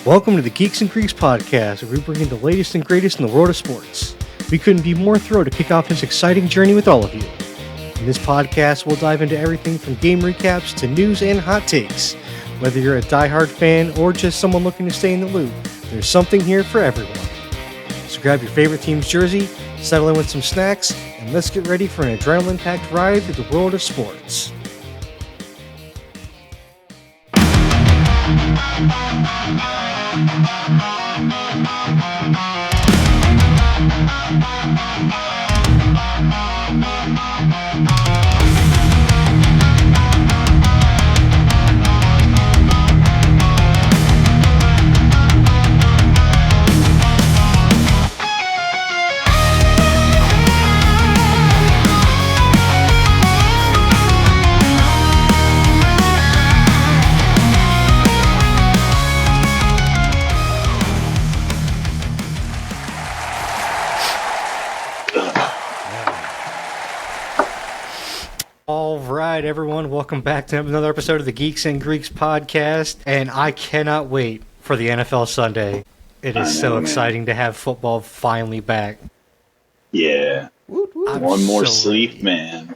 Welcome to the Geeks and Greeks podcast, where we bring you the latest and greatest in the world of sports. We couldn't be more thrilled to kick off this exciting journey with all of you. In this podcast, we'll dive into everything from game recaps to news and hot takes. Whether you're a diehard fan or just someone looking to stay in the loop, there's something here for everyone. So grab your favorite team's jersey, settle in with some snacks, and let's get ready for an adrenaline-packed ride through the world of sports. Alright everyone, welcome back to another episode of the Geeks and Greeks podcast, and I cannot wait for the NFL Sunday. It is so exciting to have football finally back. Yeah. One more sleep, man.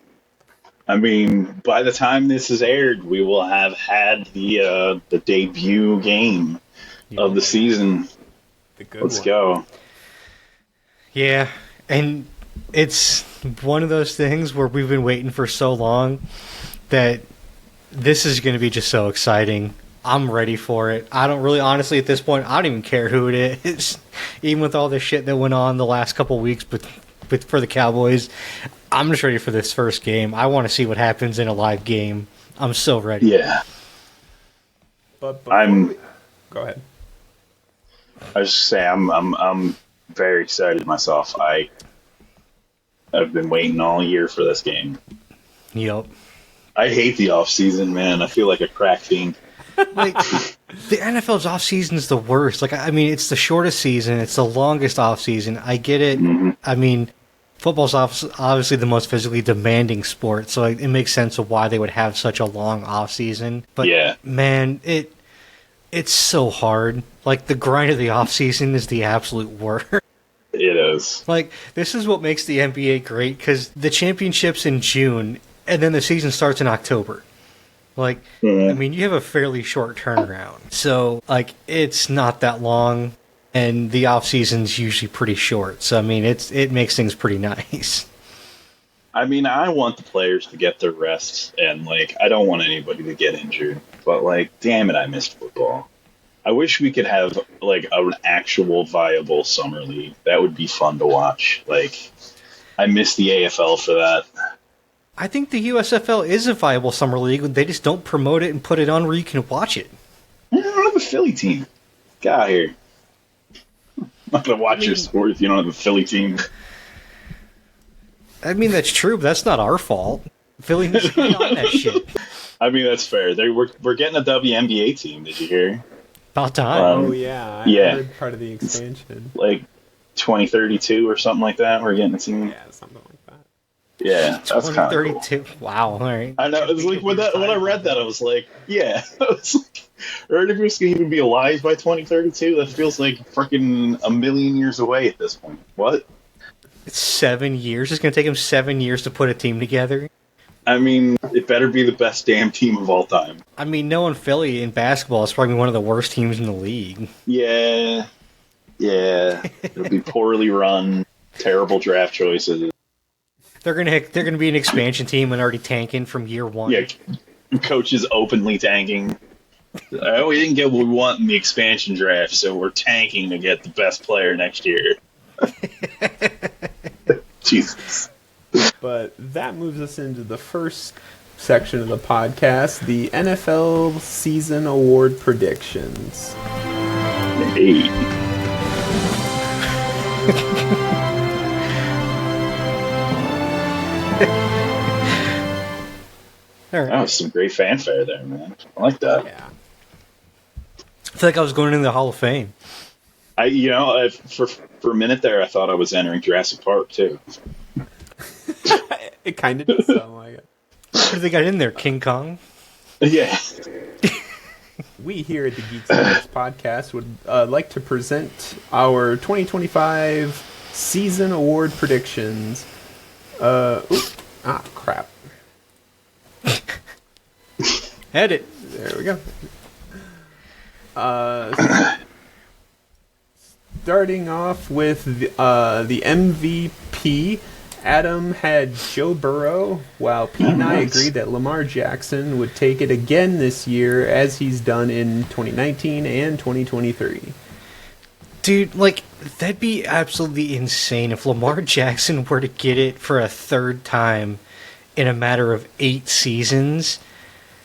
I mean, by the time this is aired, we will have had the debut game of the season. Let's go. Yeah, and it's one of those things where we've been waiting for so long that this is going to be just so exciting. I'm ready for it. I don't really, honestly, at this point, I don't even care who it is. Even with all the shit that went on the last couple weeks for the Cowboys, I'm just ready for this first game. I want to see what happens in a live game. I'm so ready. Yeah. But go ahead. I was just saying, I'm very excited myself. I've been waiting all year for this game. Yep. I hate the off season, man. I feel like a crack fiend. Like, the NFL's off season is the worst. Like, I mean, it's the shortest season. It's the longest off season. I get it. Mm-hmm. I mean, football's obviously the most physically demanding sport, so it makes sense of why they would have such a long off season. But yeah, man, it's so hard. Like, the grind of the off season is the absolute worst. It is. Like, this is what makes the NBA great, because the championship's in June, and then the season starts in October. Like, I mean, you have a fairly short turnaround. So, like, it's not that long, and the off-season's usually pretty short. So, I mean, it makes things pretty nice. I mean, I want the players to get their rest, and, like, I don't want anybody to get injured. But, like, damn it, I missed football. I wish we could have, like, an actual viable summer league. That would be fun to watch. Like, I miss the AFL for that. I think the USFL is a viable summer league. They just don't promote it and put it on where you can watch it. I don't have a Philly team. Get out of here. I'm not going to watch your sport if you don't have a Philly team. I mean, that's true, but that's not our fault. Philly needs to get on that shit. I mean, that's fair. We're getting a WNBA team. Did you hear? About time. Oh, yeah. I heard part of the expansion. Like 2032 or something like that. We're getting a team. Yeah, something like that. Yeah, that's kind of cool. 2032. Wow, all right. I know. It was like when I read that, I was like, yeah. I was like, or if it's going to even be alive by 2032, that feels like freaking a million years away at this point. What? It's 7 years. It's going to take them 7 years to put a team together. I mean, it better be the best damn team of all time. I mean, knowing Philly in basketball is probably one of the worst teams in the league. Yeah. It'll be poorly run, terrible draft choices. They're gonna be an expansion team and already tanking from year one. Yeah, coaches openly tanking. Oh, we didn't get what we want in the expansion draft, so we're tanking to get the best player next year. Jesus. But that moves us into the first section of the podcast, the NFL season award predictions. Hey. All right. That was some great fanfare there, man. I like that. Yeah. I feel like I was going into the Hall of Fame. For a minute there, I thought I was entering Jurassic Park too. It kind of does sound like it. What do they got in there? King Kong? Yeah. we here at the Geeks Sports Podcast would like to present our 2025 season award predictions. Crap. Edit. There we go. Starting off with the MVP, Adam had Joe Burrow, while Pete and I agreed that Lamar Jackson would take it again this year, as he's done in 2019 and 2023. Dude, that'd be absolutely insane if Lamar Jackson were to get it for a third time in a matter of 8 seasons.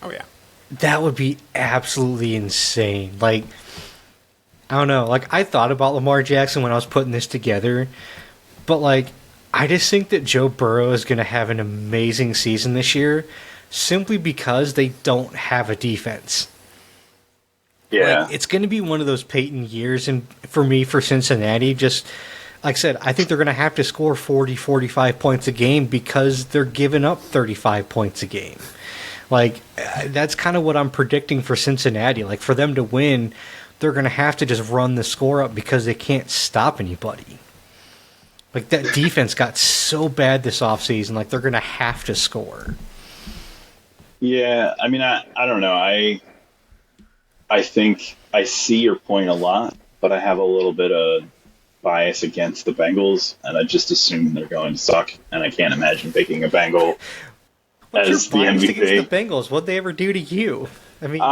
Oh, yeah. That would be absolutely insane. I don't know. I thought about Lamar Jackson when I was putting this together, but, I just think that Joe Burrow is going to have an amazing season this year simply because they don't have a defense. Yeah. It's going to be one of those Peyton years, and for me, for Cincinnati, just like I said, I think they're going to have to score 40, 45 points a game because they're giving up 35 points a game. That's kind of what I'm predicting for Cincinnati. For them to win, they're going to have to just run the score up because they can't stop anybody. That defense got so bad this offseason, they're going to have to score. Yeah, I mean, I don't know. I think I see your point a lot, but I have a little bit of bias against the Bengals, and I just assume they're going to suck, and I can't imagine picking a Bengal as the MVP. Against the Bengals, what'd they ever do to you? I mean,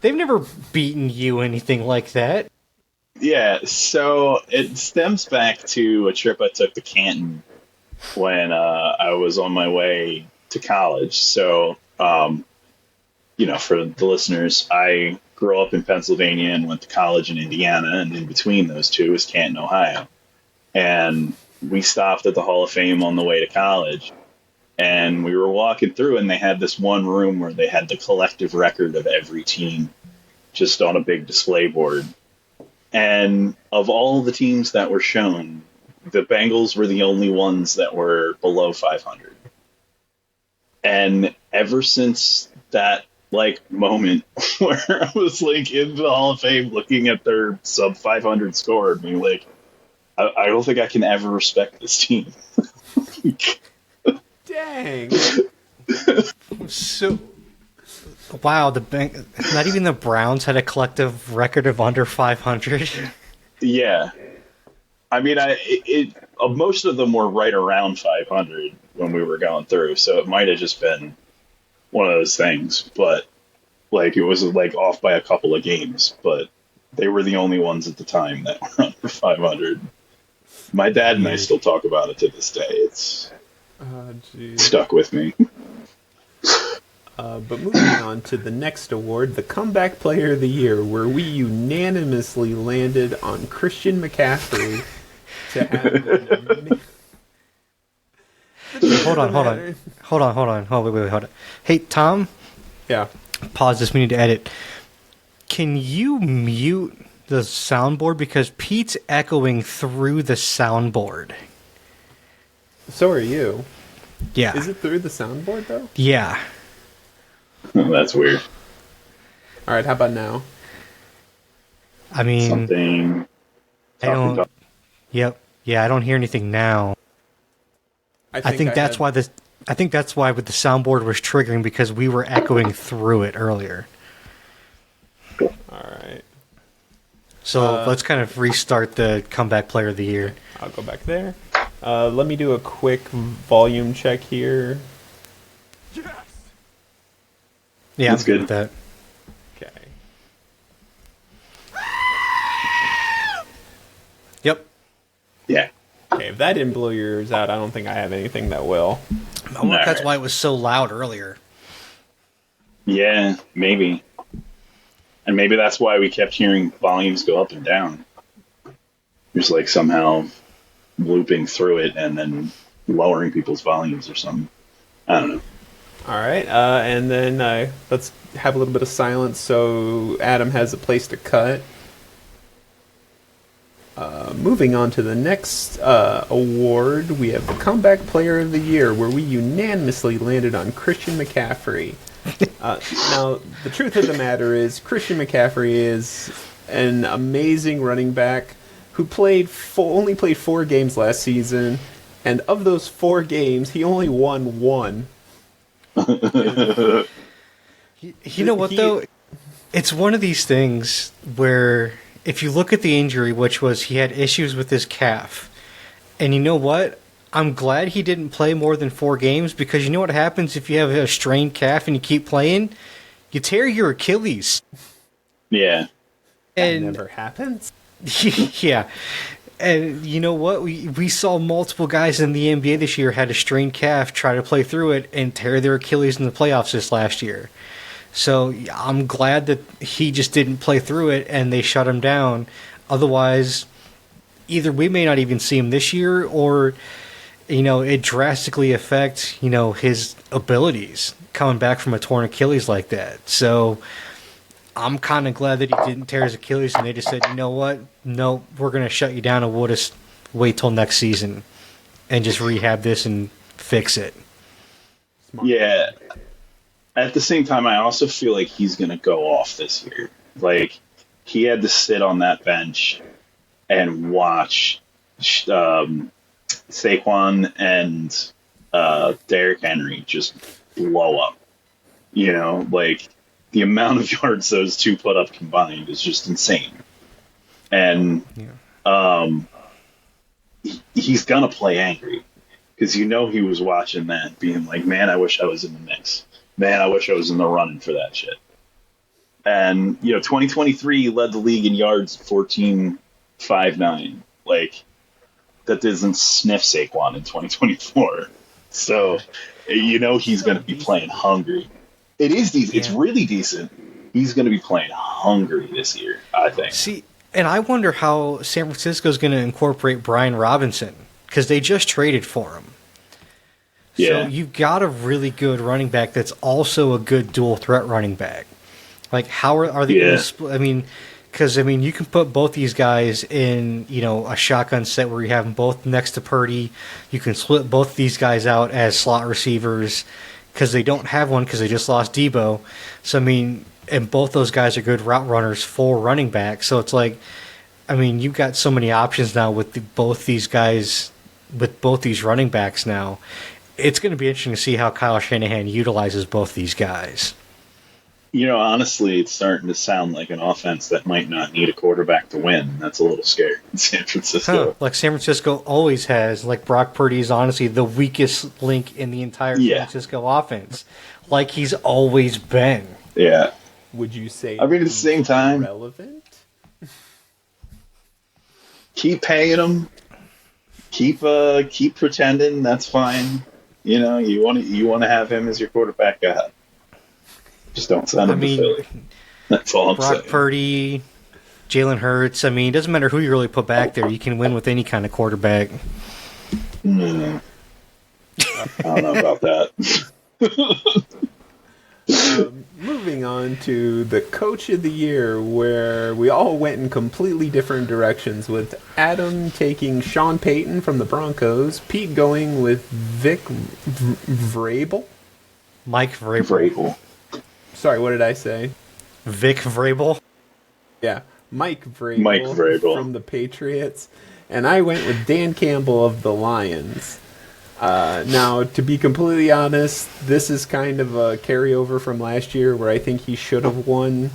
they've never beaten you anything like that. Yeah, so it stems back to a trip I took to Canton when I was on my way to college. So, for the listeners, I grew up in Pennsylvania and went to college in Indiana, and in between those two is Canton, Ohio. And we stopped at the Hall of Fame on the way to college, and we were walking through, and they had this one room where they had the collective record of every team just on a big display board. And of all the teams that were shown, the Bengals were the only ones that were below 500. And ever since that, moment where I was, in the Hall of Fame looking at their sub 500 score, being I don't think I can ever respect this team. Dang. So... Wow, not even the Browns had a collective record of under 500. Yeah, I mean, most of them were right around 500 when we were going through, so it might have just been one of those things. But it was off by a couple of games, but they were the only ones at the time that were under 500. My dad and I still talk about it to this day. It's stuck with me. But moving on to the next award, the Comeback Player of the Year, where we unanimously landed on Christian McCaffrey to have Hold on. Hey, Tom? Yeah. Pause this, we need to edit. Can you mute the soundboard? Because Pete's echoing through the soundboard. So are you. Yeah. Is it through the soundboard, though? Yeah. That's weird. All right, how about now? I mean, something. I don't. Yep. Yeah, I don't hear anything now. I think that's why with the soundboard was triggering, because we were echoing through it earlier. All right. So let's kind of restart the Comeback Player of the Year. I'll go back there. Let me do a quick volume check here. Yeah, that's I'm good with that. Okay. Yep. Yeah. Okay, if that didn't blow your ears out, I don't think I have anything that will. I wonder if that's why it was so loud earlier. Yeah, maybe. And maybe that's why we kept hearing volumes go up and down. Just somehow looping through it and then lowering people's volumes or something. I don't know. All right, and then let's have a little bit of silence so Adam has a place to cut. Moving on to the next award, we have the Comeback Player of the Year, where we unanimously landed on Christian McCaffrey. Now, the truth of the matter is Christian McCaffrey is an amazing running back who only played 4 games last season, and of those 4 games, he only won 1. You know what, though? It's one of these things where if you look at the injury, which was he had issues with his calf, and you know what? I'm glad he didn't play more than 4 games, because you know what happens if you have a strained calf and you keep playing? You tear your Achilles. Yeah. And That never happens. yeah. And you know what? We saw multiple guys in the NBA this year had a strained calf try to play through it and tear their Achilles in the playoffs this last year. So I'm glad that he just didn't play through it and they shut him down. Otherwise, either we may not even see him this year, or it drastically affects his abilities coming back from a torn Achilles like that. So I'm kind of glad that he didn't tear his Achilles and they just said, you know what? No, we're going to shut you down and we'll just wait till next season and just rehab this and fix it. Smart. Yeah. At the same time, I also feel like he's going to go off this year. Like, he had to sit on that bench and watch Saquon and Derrick Henry just blow up. Like, the amount of yards those two put up combined is just insane. And he's going to play angry, because he was watching that, being like, man, I wish I was in the mix. Man, I wish I was in the running for that shit. And, 2023 led the league in yards 14.59. Like, that doesn't sniff Saquon in 2024. So, he's going to be playing hungry. It is decent. It's really decent. He's going to be playing hungry this year, I think. See, and I wonder how San Francisco is going to incorporate Brian Robinson, because they just traded for him. Yeah. So you've got a really good running back that's also a good dual threat running back. Like, how are they going to split? I mean, because, you can put both these guys in, a shotgun set where you have them both next to Purdy. You can split both these guys out as slot receivers, because they don't have one because they just lost Debo. So, and both those guys are good route runners for running back. So it's like, you've got so many options now with both these guys, with both these running backs now. It's going to be interesting to see how Kyle Shanahan utilizes both these guys. Honestly, it's starting to sound like an offense that might not need a quarterback to win. That's a little scary in San Francisco. Like San Francisco always has. Like, Brock Purdy is honestly the weakest link in the entire San Francisco offense. Like he's always been. Yeah. Would you say? At the same time, relevant? Keep paying him. Keep pretending. That's fine. You want to have him as your quarterback. Go ahead. Just don't send him to Philly. That's all I'm saying. Brock Purdy, Jalen Hurts. It doesn't matter who you really put back there. You can win with any kind of quarterback. I don't know about that. Moving on to the Coach of the Year, where we all went in completely different directions, with Adam taking Sean Payton from the Broncos, Pete going with Vic Vrabel. Mike Vrabel. Sorry, what did I say? Vic Vrabel. Yeah, Mike Vrabel from the Patriots. And I went with Dan Campbell of the Lions. Now, to be completely honest, this is kind of a carryover from last year, where I think he should have won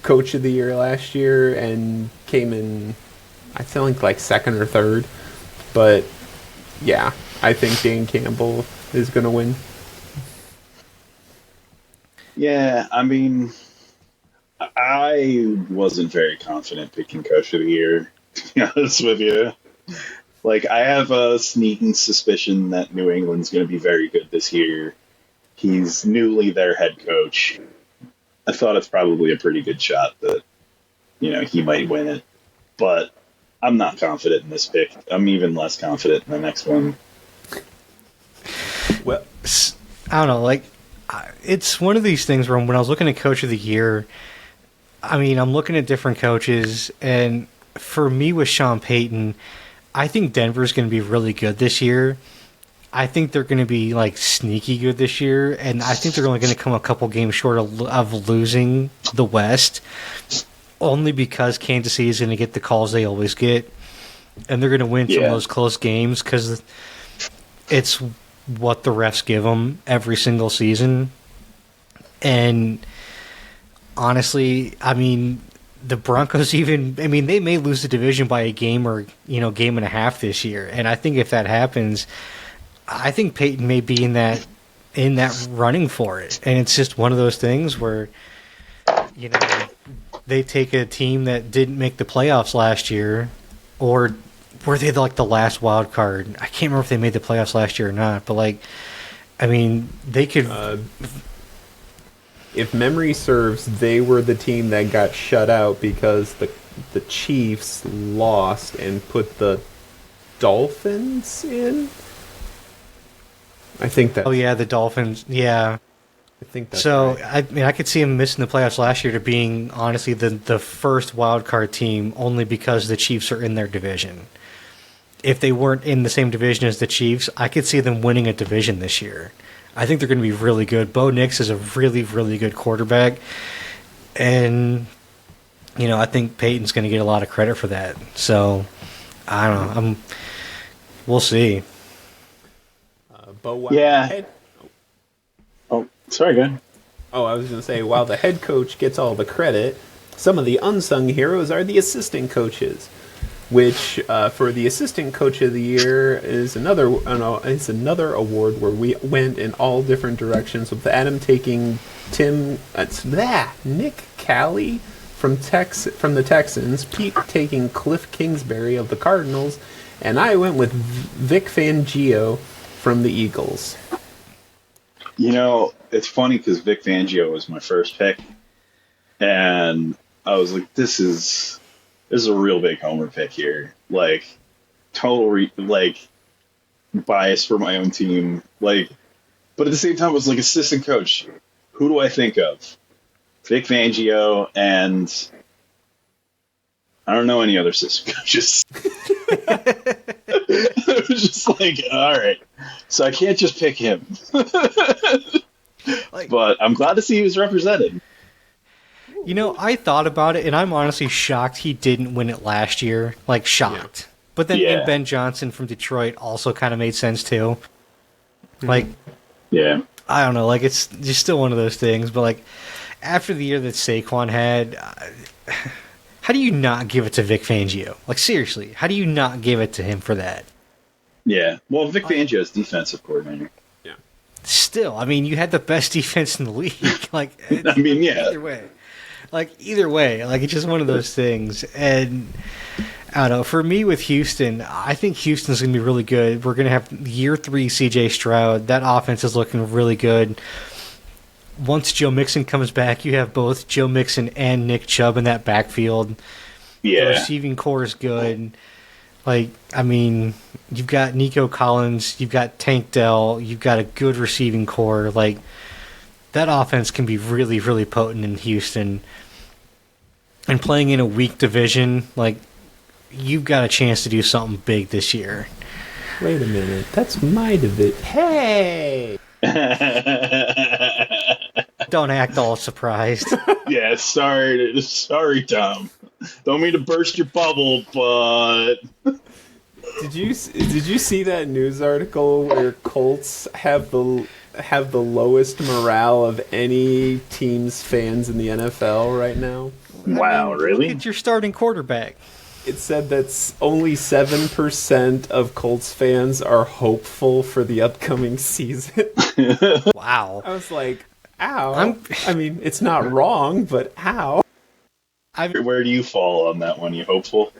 Coach of the Year last year and came in, I think, like second or third. But, yeah, I think Dan Campbell is going to win. Yeah, I wasn't very confident picking Coach of the Year, to be honest with you. Like, I have a sneaking suspicion that New England's going to be very good this year. He's newly their head coach. I thought it's probably a pretty good shot that, he might win it. But I'm not confident in this pick. I'm even less confident in the next one. Well, I don't know, it's one of these things where when I was looking at Coach of the Year, I'm looking at different coaches, and for me with Sean Payton, I think Denver's going to be really good this year. I think they're going to be like sneaky good this year, and I think they're only going to come a couple games short of losing the West, only because Kansas City is going to get the calls they always get, and they're going to win some of those close games because it's what the refs give them every single season. And honestly, I mean, the Broncos they may lose the division by a game or, game and a half this year. And I think if that happens, I think Peyton may be in that running for it. And it's just one of those things where, they take a team that didn't make the playoffs last year, or were they like the last wild card? I can't remember if they made the playoffs last year or not, but they could. If memory serves, they were the team that got shut out because the Chiefs lost and put the Dolphins in. I think that. Oh yeah, the Dolphins. Yeah. I think that's so. Right. I could see them missing the playoffs last year to being honestly the first wild card team, only because the Chiefs are in their division. If they weren't in the same division as the Chiefs, I could see them winning a division this year. I think they're going to be really good. Bo Nix is a really, really good quarterback. And, I think Peyton's going to get a lot of credit for that. So, I don't know. We'll see. Sorry, go ahead. Oh, I was going to say, while the head coach gets all the credit, some of the unsung heroes are the assistant coaches. Which, for the assistant coach of the year, is another award where we went in all different directions, with Adam taking Nick Callie from the Texans, Pete taking Cliff Kingsbury of the Cardinals, and I went with Vic Fangio from the Eagles. It's funny because Vic Fangio was my first pick, and I was like, this is a real big homer pick here. Like, total, bias for my own team. But at the same time, it was like assistant coach. Who do I think of? Vic Fangio, and I don't know any other assistant coaches. It was just like, all right. So I can't just pick him. But I'm glad to see he was represented. I thought about it, and I'm honestly shocked he didn't win it last year. Shocked. Yeah. But then Ben Johnson from Detroit also kind of made sense, too. Yeah. I don't know. It's just still one of those things. But, after the year that Saquon had, how do you not give it to Vic Fangio? Seriously, how do you not give it to him for that? Yeah. Well, Vic Fangio is defensive coordinator. Yeah. Still, you had the best defense in the league. Either way, it's just one of those things. And I don't know, for me with Houston, I think Houston's going to be really good. We're going to have year 3 CJ Stroud. That offense is looking really good. Once Joe Mixon comes back, you have both Joe Mixon and Nick Chubb in that backfield. Yeah. The receiving core is good. You've got Nico Collins, you've got Tank Dell, you've got a good receiving core. That offense can be really, really potent in Houston. And playing in a weak division, you've got a chance to do something big this year. Wait a minute. That's my division. Hey! Don't act all surprised. Yeah, sorry, Tom. Don't mean to burst your bubble, but... Did you see that news article where Colts have the lowest morale of any team's fans in the NFL right now? Wow, really? Look at your starting quarterback. It said that only 7% of Colts fans are hopeful for the upcoming season. Wow. I was like, ow. It's not wrong, but ow. Where do you fall on that one? You hopeful?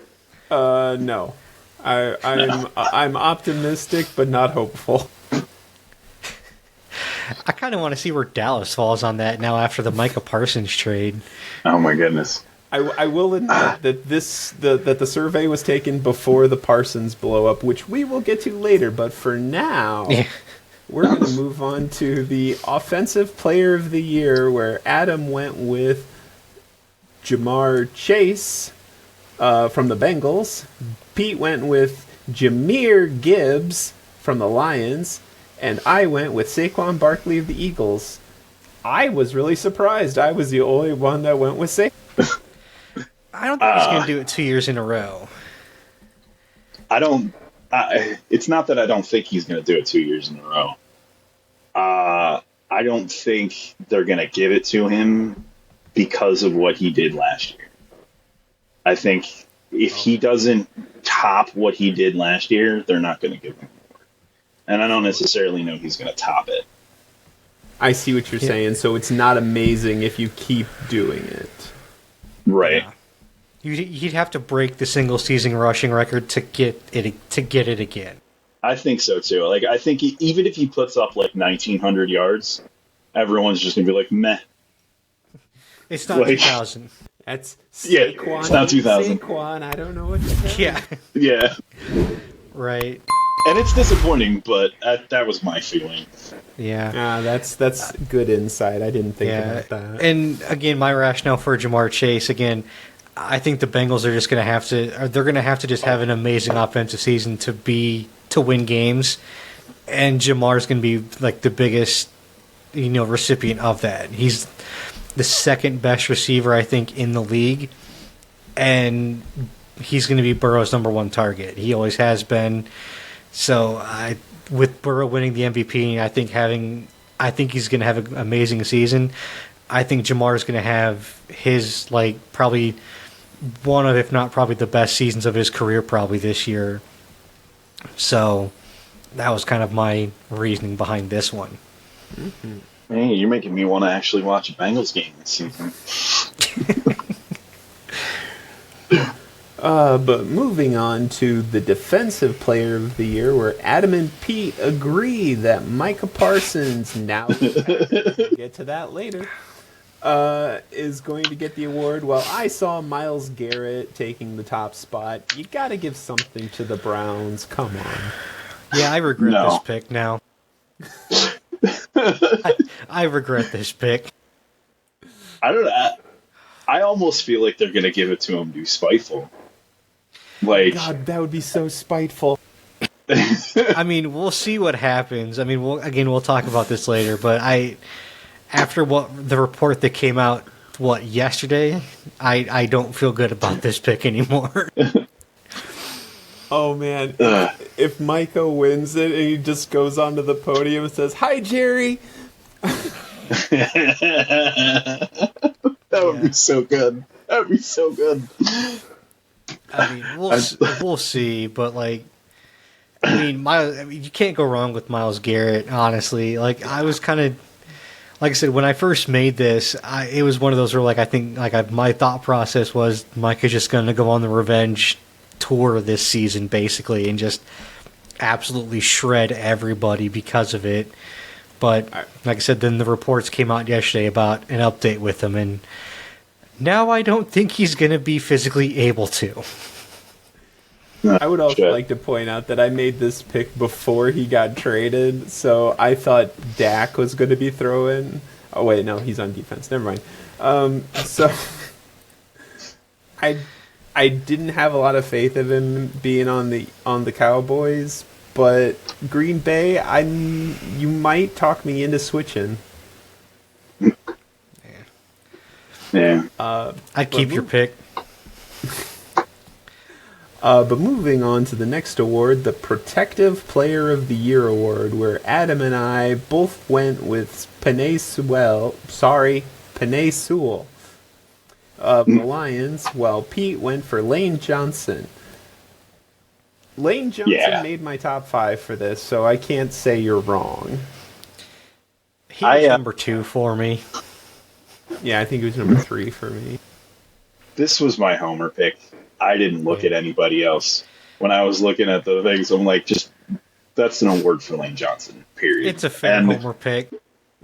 No. I'm optimistic, but not hopeful. I kind of want to see where Dallas falls on that now after the Micah Parsons trade. Oh my goodness! I will admit that the survey was taken before the Parsons blow up, which we will get to later. But for now, we're going to move on to the Offensive Player of the Year, where Adam went with Jamar Chase from the Bengals. Pete went with Jahmyr Gibbs from the Lions, and I went with Saquon Barkley of the Eagles. I was really surprised. I was the only one that went with Saquon. I don't think he's going to do it 2 years in a row. It's not that I don't think he's going to do it 2 years in a row. I don't think they're going to give it to him because of what he did last year. I think if he doesn't top what he did last year, they're not going to give him more. And I don't necessarily know he's going to top it. I see what you're saying. So it's not amazing if you keep doing it. Right. Yeah. You'd have to break the single season rushing record to get it again. I think so too. Like, I think even if he puts up like 1,900 yards, everyone's just gonna be like, meh. It's not 2,000. That's Saquon. It's not 2,000. Saquon, I don't know what to say. Yeah. Yeah. Right. And it's disappointing, but that was my feeling. Yeah. That's good insight. I didn't think about that. And again, my rationale for Ja'Marr Chase, again, I think the Bengals are just going to have to just have an amazing offensive season to win games, and Ja'Marr's going to be like the biggest, recipient of that. He's the second best receiver, I think, in the league, and he's going to be Burrow's number one target. He always has been. So with Burrow winning the MVP, I think he's going to have an amazing season. I think Ja'Marr is going to have his probably one of, if not probably the best seasons of his career probably this year. So that was kind of my reasoning behind this one. Mm-hmm. Hey, you're making me want to actually watch a Bengals game this season. But moving on to the Defensive Player of the Year, where Adam and Pete agree that Micah Parsons, now we'll get to that later, is going to get the award. Well, I saw Myles Garrett taking the top spot. You got to give something to the Browns. Come on. Yeah, I regret this pick now. I regret this pick. I don't know. I almost feel like they're going to give it to him to be spiteful. Like, God, that would be so spiteful. I mean, we'll see what happens. I mean, we'll talk about this later, but after the report that came out, yesterday, I don't feel good about this pick anymore. Oh, man. If Micah wins it and he just goes onto the podium and says, "Hi, Jerry." That would be so good. That would be so good. I mean, we'll see, but you can't go wrong with Myles Garrett, honestly. I was kind of, like I said, when I first made this, it was one of those where my thought process was Micah's just going to go on the revenge tour this season, basically, and just absolutely shred everybody because of it. But like I said, then the reports came out yesterday about an update with him, and now I don't think he's going to be physically able to. I would also like to point out that I made this pick before he got traded, so I thought Dak was going to be throwing. Oh wait, no, he's on defense. Never mind. So I didn't have a lot of faith of him being on the Cowboys, but Green Bay, you might talk me into switching. Yeah. I'd keep your pick. But moving on to the next award, the Protective Player of the Year award, where Adam and I both went with Penei Sewell of the Lions, while Pete went for Lane Johnson. Lane Johnson made my top 5 for this, so I can't say you're wrong. He was number 2 for me. Yeah, I think he was number 3 for me. This was my homer pick. I didn't look at anybody else. When I was looking at the things, I'm like, that's an award for Lane Johnson, period. It's a fair homer pick.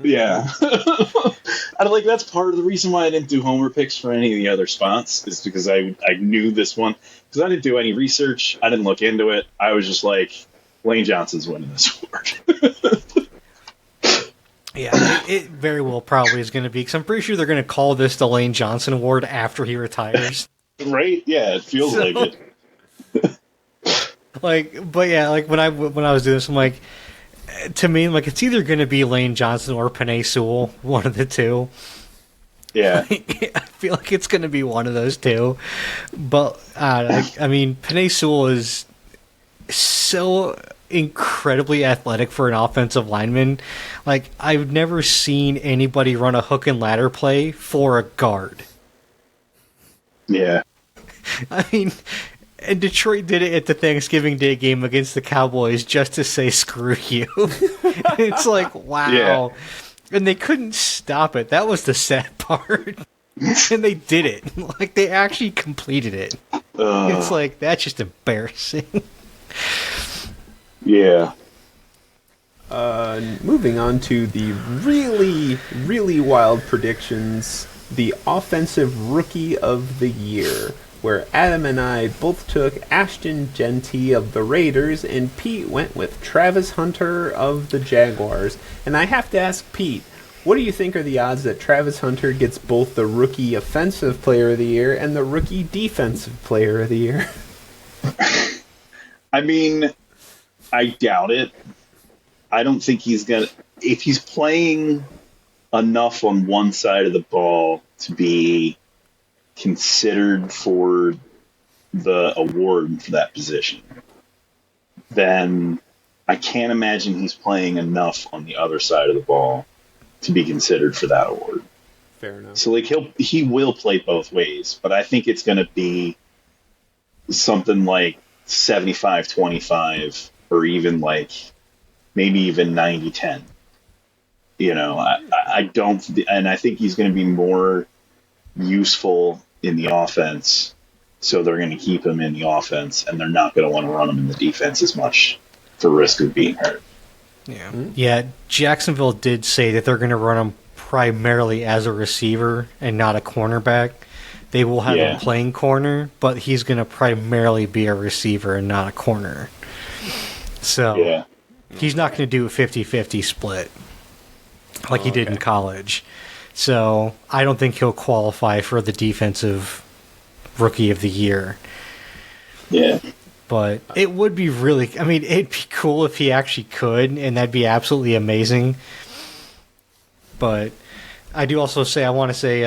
Yeah. That's part of the reason why I didn't do homer picks for any of the other spots, is because I knew this one. Because I didn't do any research. I didn't look into it. I was just like, Lane Johnson's winning this award. Yeah, it very well probably is going to be, because I'm pretty sure they're going to call this the Lane Johnson Award after he retires. Right? Yeah, it feels like it. But yeah, like when I was doing this, I'm like, to me, like it's either going to be Lane Johnson or Penei Sewell, one of the two. Yeah, I feel like it's going to be one of those two. But I mean, Penei Sewell is so incredibly athletic for an offensive lineman. Like I've never seen anybody run a hook and ladder play for a guard. Yeah. I mean, and Detroit did it at the Thanksgiving Day game against the Cowboys just to say screw you. It's like, wow. Yeah. And they couldn't stop it. That was the sad part. And they did it. Like, they actually completed it. It's like, that's just embarrassing. Yeah. Moving on to the really, really wild predictions. The Offensive Rookie of the Year, where Adam and I both took Ashton Jeanty of the Raiders, and Pete went with Travis Hunter of the Jaguars. And I have to ask Pete, what do you think are the odds that Travis Hunter gets both the Rookie Offensive Player of the Year and the Rookie Defensive Player of the Year? I mean, I doubt it. I don't think he's going to... If he's playing enough on one side of the ball to be considered for the award for that position, then I can't imagine he's playing enough on the other side of the ball to be considered for that award. Fair enough. So like he will play both ways, but I think it's going to be something like 75-25 or even like maybe even 90-10. You know, I don't, and I think he's going to be more useful in the offense, so they're going to keep him in the offense, and they're not going to want to run him in the defense as much for risk of being hurt. Yeah. Yeah, Jacksonville did say that they're going to run him primarily as a receiver and not a cornerback. They will have him playing corner, but he's going to primarily be a receiver and not a corner. So he's not going to do a 50-50 split like he did in college. So I don't think he'll qualify for the Defensive Rookie of the Year. Yeah. But it would be really... I mean, it'd be cool if he actually could, and that'd be absolutely amazing. But I do also say, I want to say,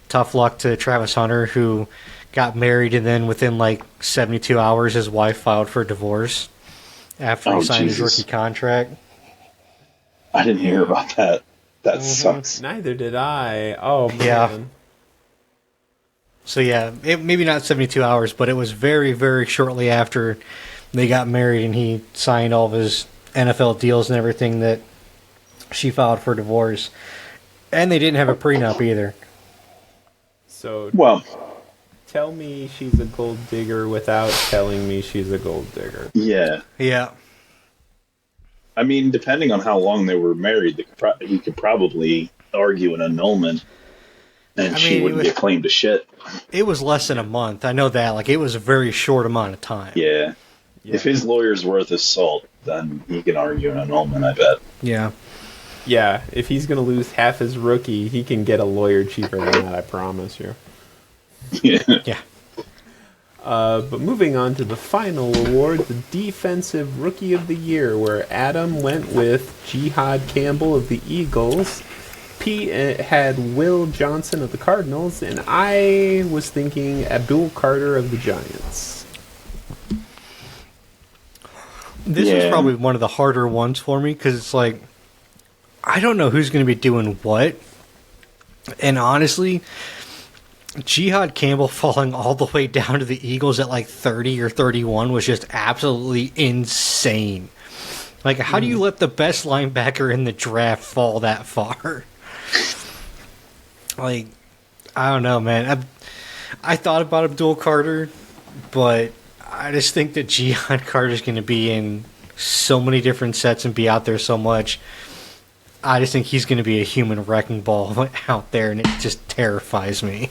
tough luck to Travis Hunter, who got married, and then within like 72 hours, his wife filed for divorce after he signed his rookie contract. I didn't hear about that. That sucks. Neither did I. Oh, man. Yeah. So, yeah, maybe not 72 hours, but it was very, very shortly after they got married and he signed all of his NFL deals and everything that she filed for divorce. And they didn't have a prenup either. So, well, tell me she's a gold digger without telling me she's a gold digger. Yeah. Yeah. I mean, depending on how long they were married, he could probably argue an annulment, and she wouldn't get claimed to shit. It was less than a month. I know that. Like, it was a very short amount of time. Yeah. If his lawyer's worth his salt, then he can argue an annulment, I bet. Yeah. Yeah, if he's going to lose half his rookie, he can get a lawyer cheaper than that, I promise you. Yeah. Yeah. But moving on to the final award, the Defensive Rookie of the Year, where Adam went with Jihad Campbell of the Eagles, Pete had Will Johnson of the Cardinals, and I was thinking Abdul Carter of the Giants. This was probably one of the harder ones for me, because it's like, I don't know who's going to be doing what, and honestly... Jihad Campbell falling all the way down to the Eagles at like 30 or 31 was just absolutely insane. Like, how do you let the best linebacker in the draft fall that far? Like, I don't know, man. I thought about Abdul Carter, but I just think that Jihad Carter is going to be in so many different sets and be out there so much. I just think he's going to be a human wrecking ball out there, and it just terrifies me.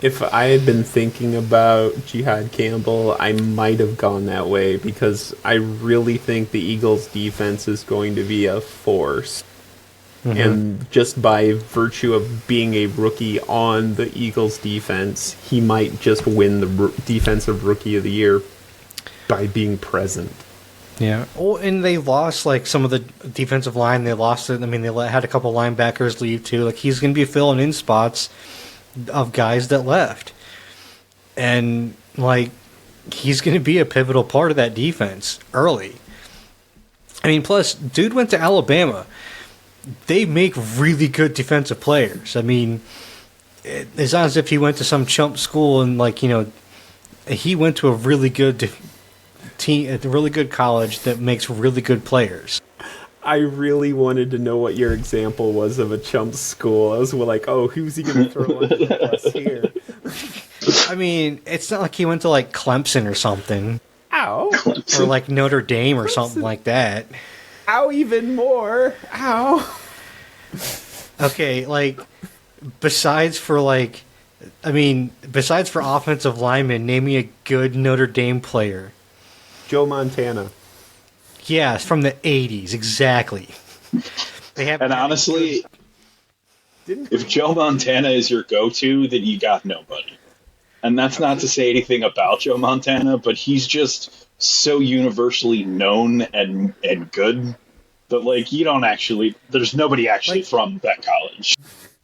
If I had been thinking about Jihad Campbell, I might have gone that way, because I really think the Eagles' defense is going to be a force. And just by virtue of being a rookie on the Eagles defense, he might just win the Defensive Rookie of the Year by being present. Yeah. Oh, and they lost like some of the defensive line. They lost it. I mean, they had a couple linebackers leave too. Like he's going to be filling in spots of guys that left, and like he's going to be a pivotal part of that defense early. I mean, plus, dude went to Alabama. They make really good defensive players. I mean, it's not as if he went to some chump school and like, you know, he went to a really good team, a really good college that makes really good players. I really wanted to know what your example was of a chump school. I was like, oh, who's he going to throw under the bus here? I mean, it's not like he went to like Clemson or something. Ow. Clemson. Or like Notre Dame or something like that. Ow, even more. Ow. Okay, like, besides for offensive linemen, name me a good Notre Dame player. Joe Montana. Yes, from the 80s, exactly. And honestly, if Joe Montana is your go-to, then you got nobody. And that's not to say anything about Joe Montana, but he's just so universally known and good that, like, there's nobody actually from that college.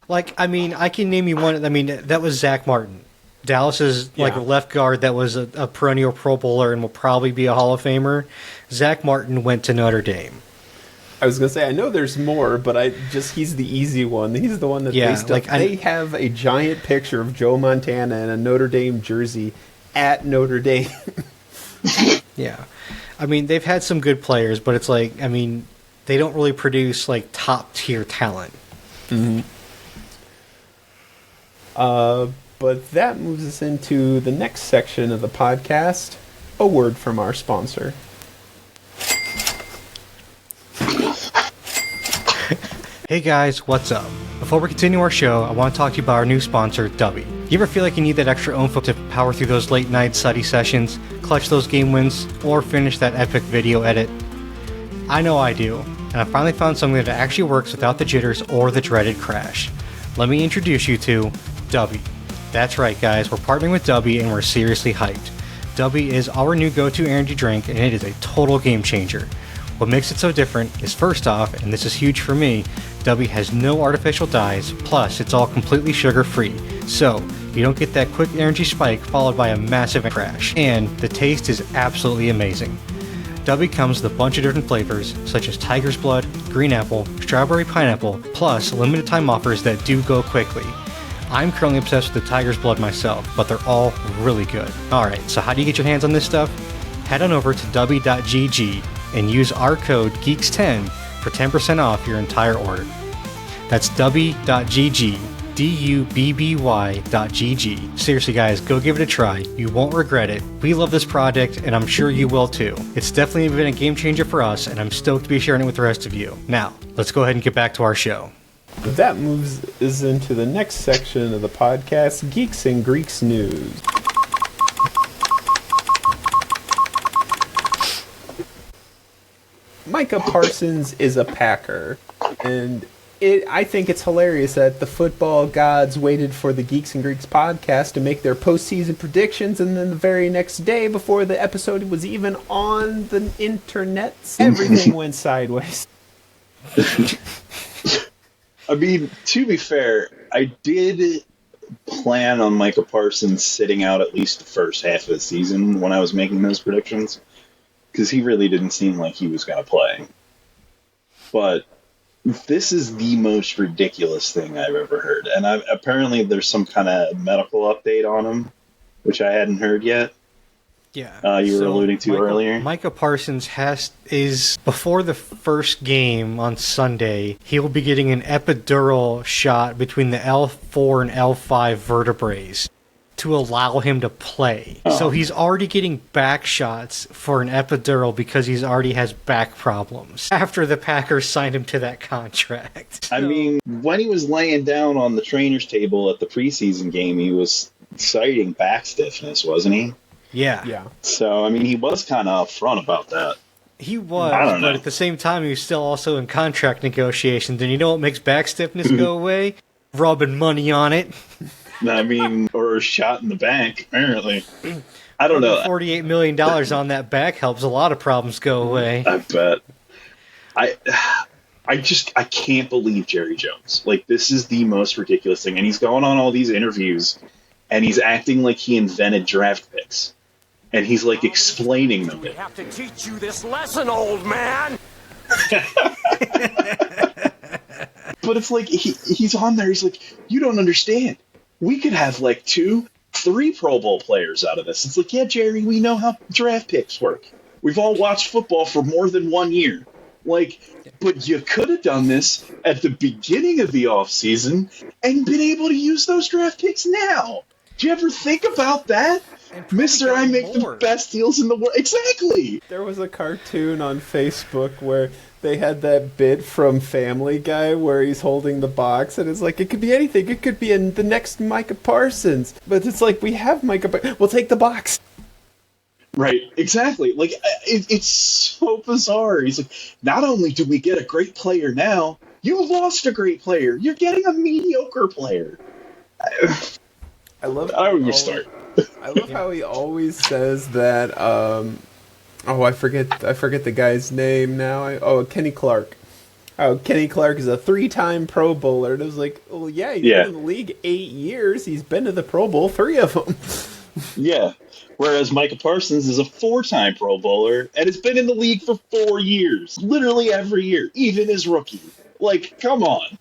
Like, I mean, I can name you one. I mean, that was Zach Martin. Dallas's like a left guard that was a perennial Pro Bowler and will probably be a Hall of Famer. Zach Martin went to Notre Dame. I was gonna say I know there's more, but he's the easy one. He's the one that they have a giant picture of Joe Montana in a Notre Dame jersey at Notre Dame. Yeah, I mean they've had some good players, but it's like, I mean, they don't really produce like top tier talent. Mm-hmm. But that moves us into the next section of the podcast, a word from our sponsor. Hey guys, what's up? Before we continue our show, I want to talk to you about our new sponsor, Dubby. You ever feel like you need that extra oomph to power through those late night study sessions, clutch those game wins, or finish that epic video edit? I know I do, and I finally found something that actually works without the jitters or the dreaded crash. Let me introduce you to Dubby. That's right, guys, we're partnering with Dubby and we're seriously hyped. Dubby is our new go-to energy drink, and it is a total game changer. What makes it so different is, first off, and this is huge for me, Dubby has no artificial dyes, plus it's all completely sugar-free, so you don't get that quick energy spike followed by a massive crash, and the taste is absolutely amazing. Dubby comes with a bunch of different flavors, such as Tiger's Blood, Green Apple, Strawberry Pineapple, plus limited time offers that do go quickly. I'm currently obsessed with the Tiger's Blood myself, but they're all really good. Alright, so how do you get your hands on this stuff? Head on over to dubby.gg and use our code GEEKS10 for 10% off your entire order. That's dubby.gg, dubby.gg. Seriously guys, go give it a try. You won't regret it. We love this product, and I'm sure you will too. It's definitely been a game changer for us, and I'm stoked to be sharing it with the rest of you. Now, let's go ahead and get back to our show. That moves us into the next section of the podcast, Geeks and Greeks News. Micah Parsons is a Packer, and I think it's hilarious that the football gods waited for the Geeks and Greeks podcast to make their postseason predictions, and then the very next day, before the episode was even on the internet, everything went sideways. I mean, to be fair, I did plan on Micah Parsons sitting out at least the first half of the season when I was making those predictions, because he really didn't seem like he was going to play. But this is the most ridiculous thing I've ever heard. And apparently there's some kind of medical update on him, which I hadn't heard yet. Yeah, you were alluding to earlier. Micah Parsons is before the first game on Sunday. He will be getting an epidural shot between the L4 and L5 vertebrae to allow him to play. Oh. So he's already getting back shots for an epidural because he's already has back problems after the Packers signed him to that contract. I mean, when he was laying down on the trainer's table at the preseason game, he was citing back stiffness, wasn't he? Yeah. So, I mean, he was kind of upfront about that. He was, I don't know. But at the same time, he was still also in contract negotiations. And you know what makes back stiffness go away? Rubbing money on it. I mean, or a shot in the bank, apparently. I don't know. $48 million on that back helps a lot of problems go away. I bet. I can't believe Jerry Jones. Like, this is the most ridiculous thing. And he's going on all these interviews, and he's acting like he invented draft picks. And he's, like, explaining them. We have to teach you this lesson, old man! But it's like, he's on there, he's like, you don't understand. We could have, like, 2, 3 Pro Bowl players out of this. It's like, yeah, Jerry, we know how draft picks work. We've all watched football for more than 1 year. Like, but you could have done this at the beginning of the offseason and been able to use those draft picks now. Do you ever think about that? Mr. I make the best deals in the world. Exactly. There was a cartoon on Facebook where they had that bit from Family Guy where he's holding the box and it's like, it could be anything. It could be in the next Micah Parsons. But it's like, we have Micah we'll take the box. Right, exactly. Like, it's so bizarre. He's like, not only do we get a great player now, you lost a great player. You're getting a mediocre player. I love how he always says that. I forget the guy's name now. Kenny Clark. Kenny Clark is a 3-time Pro Bowler. And it was like, well, yeah, he's been in the league 8 years. He's been to the Pro Bowl 3 of them. Yeah. Whereas Micah Parsons is a 4-time Pro Bowler and has been in the league for 4 years. Literally every year, even his rookie. Like, come on.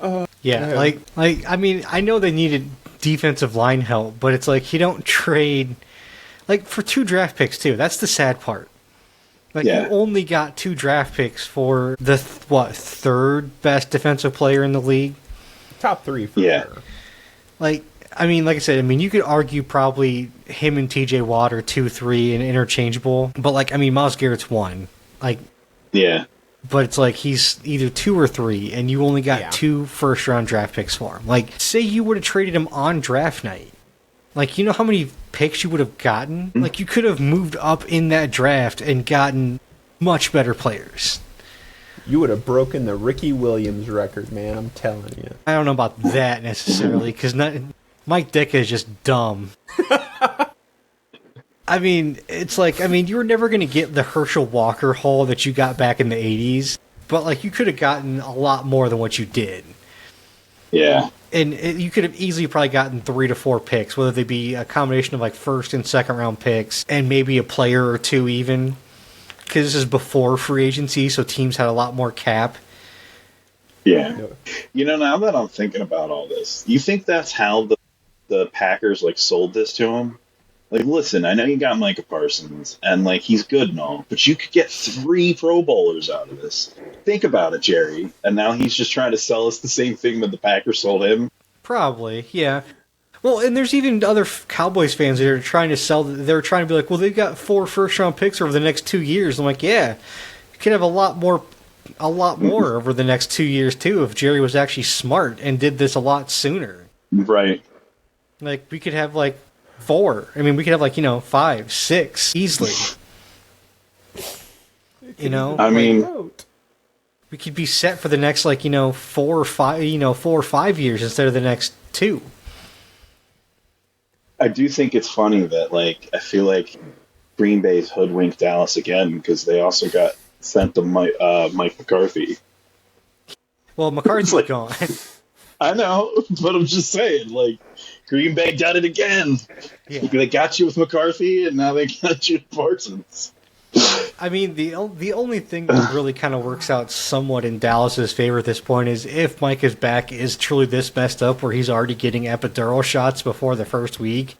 I mean, I know they needed defensive line help, but it's like you don't trade, like, for 2 draft picks too. That's the sad part. Like, you only got 2 draft picks for the third best defensive player in the league. Top 3 for sure. Like I said, you could argue probably him and TJ Watt are 2, 3 and interchangeable, but Myles Garrett's 1. Like, yeah. But it's like he's either 2 or 3, and you only got 2 first-round draft picks for him. Like, say you would have traded him on draft night. Like, you know how many picks you would have gotten? Mm-hmm. Like, you could have moved up in that draft and gotten much better players. You would have broken the Ricky Williams record, man. I'm telling you. I don't know about that necessarily, because Mike Ditka is just dumb. It's like, you were never going to get the Herschel Walker haul that you got back in the 80s, but, like, you could have gotten a lot more than what you did. Yeah. And you could have easily probably gotten 3 to 4 picks, whether they be a combination of, like, first and second round picks, and maybe a player or 2 even, because this is before free agency, so teams had a lot more cap. Yeah. You know, now that I'm thinking about all this, you think that's how the Packers, like, sold this to him? Like, listen, I know you got Micah Parsons, and, like, he's good and all, but you could get 3 Pro Bowlers out of this. Think about it, Jerry. And now he's just trying to sell us the same thing that the Packers sold him? Probably, yeah. Well, and there's even other Cowboys fans that are trying to sell, they're trying to be like, well, they've got 4 first-round picks over the next 2 years. I'm like, yeah, you could have a lot more over the next 2 years, too, if Jerry was actually smart and did this a lot sooner. Right. Like, we could have, like, 4. We could have, 5, 6, easily. We could be set for the next, 4 or 5 years instead of the next 2. I do think it's funny that, I feel like Green Bay's hoodwinked Dallas again because they also got sent to Mike McCarthy. Well, McCarthy's gone. I know, but I'm just saying, Green Bay done it again. Yeah. They got you with McCarthy, and now they got you with Parsons. The only thing that really kind of works out somewhat in Dallas's favor at this point is if Micah's back is truly this messed up where he's already getting epidural shots before the first week,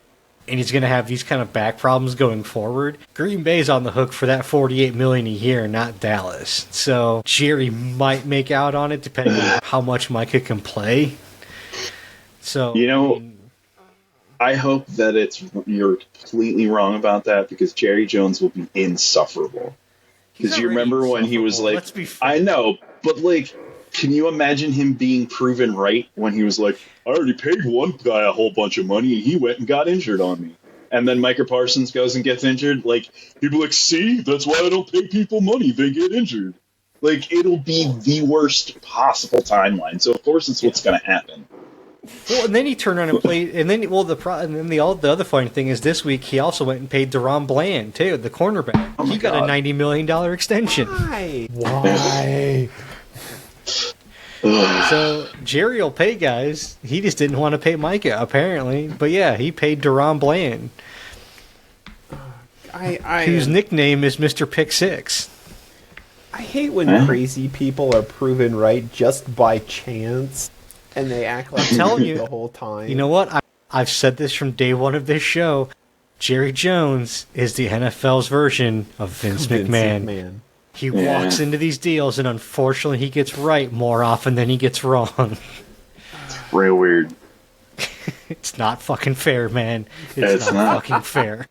and he's going to have these kind of back problems going forward, Green Bay's on the hook for that $48 million a year, not Dallas. So Jerry might make out on it depending on how much Micah can play. So I hope that you're completely wrong about that because Jerry Jones will be insufferable. Because you remember when he was like, let's be fair. I know, but can you imagine him being proven right when he was like, I already paid one guy a whole bunch of money and he went and got injured on me. and then Micah Parsons goes and gets injured, like, people are like, see, that's why I don't pay people money. They get injured. Like, it'll be the worst possible timeline. So, of course, it's what's going to happen. Well, and then he turned around and played, and then the other funny thing is this week he also went and paid DaRon Bland too, the cornerback. Oh he got God. a $90 million extension. Why? So Jerry will pay guys. He just didn't want to pay Micah apparently. But yeah, he paid DaRon Bland, whose nickname is Mr. Pick Six. I hate when crazy people are proven right just by chance. And they act like I'm telling you the whole time. You know what? I've said this from day one of this show. Jerry Jones is the NFL's version of Vince McMahon. He walks into these deals, and unfortunately, he gets right more often than he gets wrong. It's real weird. It's not fucking fair, man. It's not fucking fair.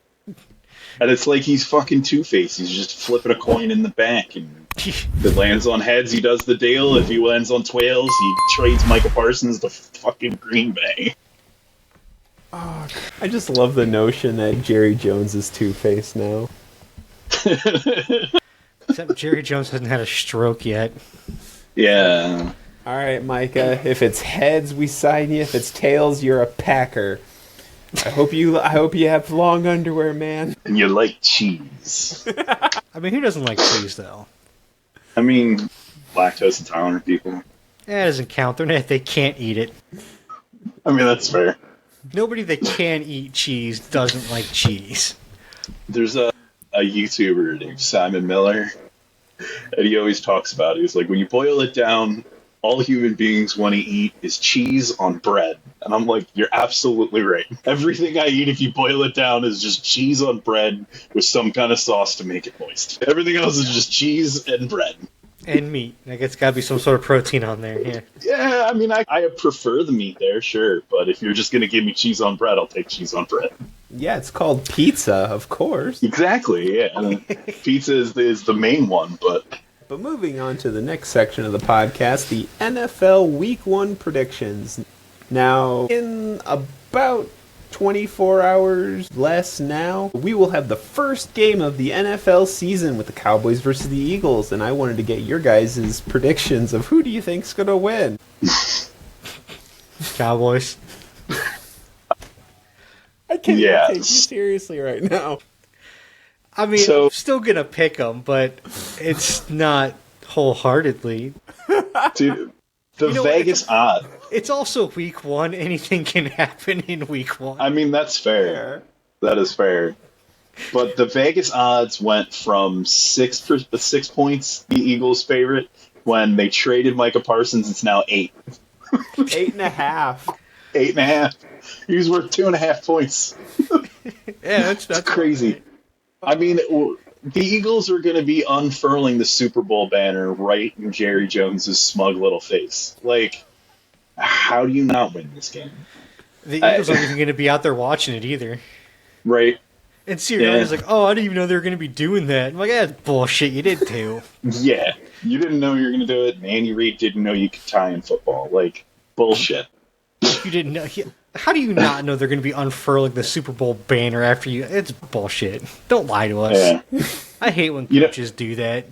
And it's like he's fucking Two-Face. He's just flipping a coin in the back, and if it lands on heads, he does the deal. If he lands on tails, he trades Micah Parsons to fucking Green Bay. Oh, I just love the notion that Jerry Jones is Two-Face now. Except Jerry Jones hasn't had a stroke yet. Yeah. All right, Micah. If it's heads, we sign you. If it's tails, you're a Packer. I hope you have long underwear, man. And you like cheese. I mean, who doesn't like cheese, though? I mean, lactose intolerant people. That doesn't count. They can't eat it. I mean, that's fair. Nobody that can eat cheese doesn't like cheese. There's a YouTuber named Simon Miller, and he always talks about it. He's like, when you boil it down, all human beings want to eat is cheese on bread. And I'm like, you're absolutely right. Everything I eat, if you boil it down, is just cheese on bread with some kind of sauce to make it moist. Everything else is just cheese and bread. And meat. Like, it's got to be some sort of protein on there, yeah. Yeah, I mean, I prefer the meat there, sure. But if you're just going to give me cheese on bread, I'll take cheese on bread. Yeah, it's called pizza, of course. Exactly, yeah. Pizza is the main one, but... But moving on to the next section of the podcast, the NFL Week 1 predictions. Now, in about 24 hours less now, we will have the first game of the NFL season with the Cowboys versus the Eagles, and I wanted to get your guys' predictions of who do you think's going to win? Cowboys. I can't even take you seriously right now. I mean, I'm still going to pick them, but it's not wholeheartedly. Dude, Vegas odd. It's also week 1. Anything can happen in week 1. I mean, that's fair. That is fair. But the Vegas odds went from 6 points, the Eagles' favorite, when they traded Micah Parsons. It's now 8. 8.5. 8.5. He was worth 2.5 points. Yeah, that's crazy. Right. I mean, the Eagles are going to be unfurling the Super Bowl banner right in Jerry Jones's smug little face. Like, how do you not win this game? The Eagles aren't even going to be out there watching it either. Right. And Sirianni's like, oh, I didn't even know they were going to be doing that. I'm like, that's bullshit. You did too. Yeah. You didn't know you were going to do it, and Andy Reid didn't know you could tie in football. Like, bullshit. You didn't know. How do you not know they're going to be unfurling the Super Bowl banner after you? It's bullshit. Don't lie to us. Yeah. I hate when coaches do that.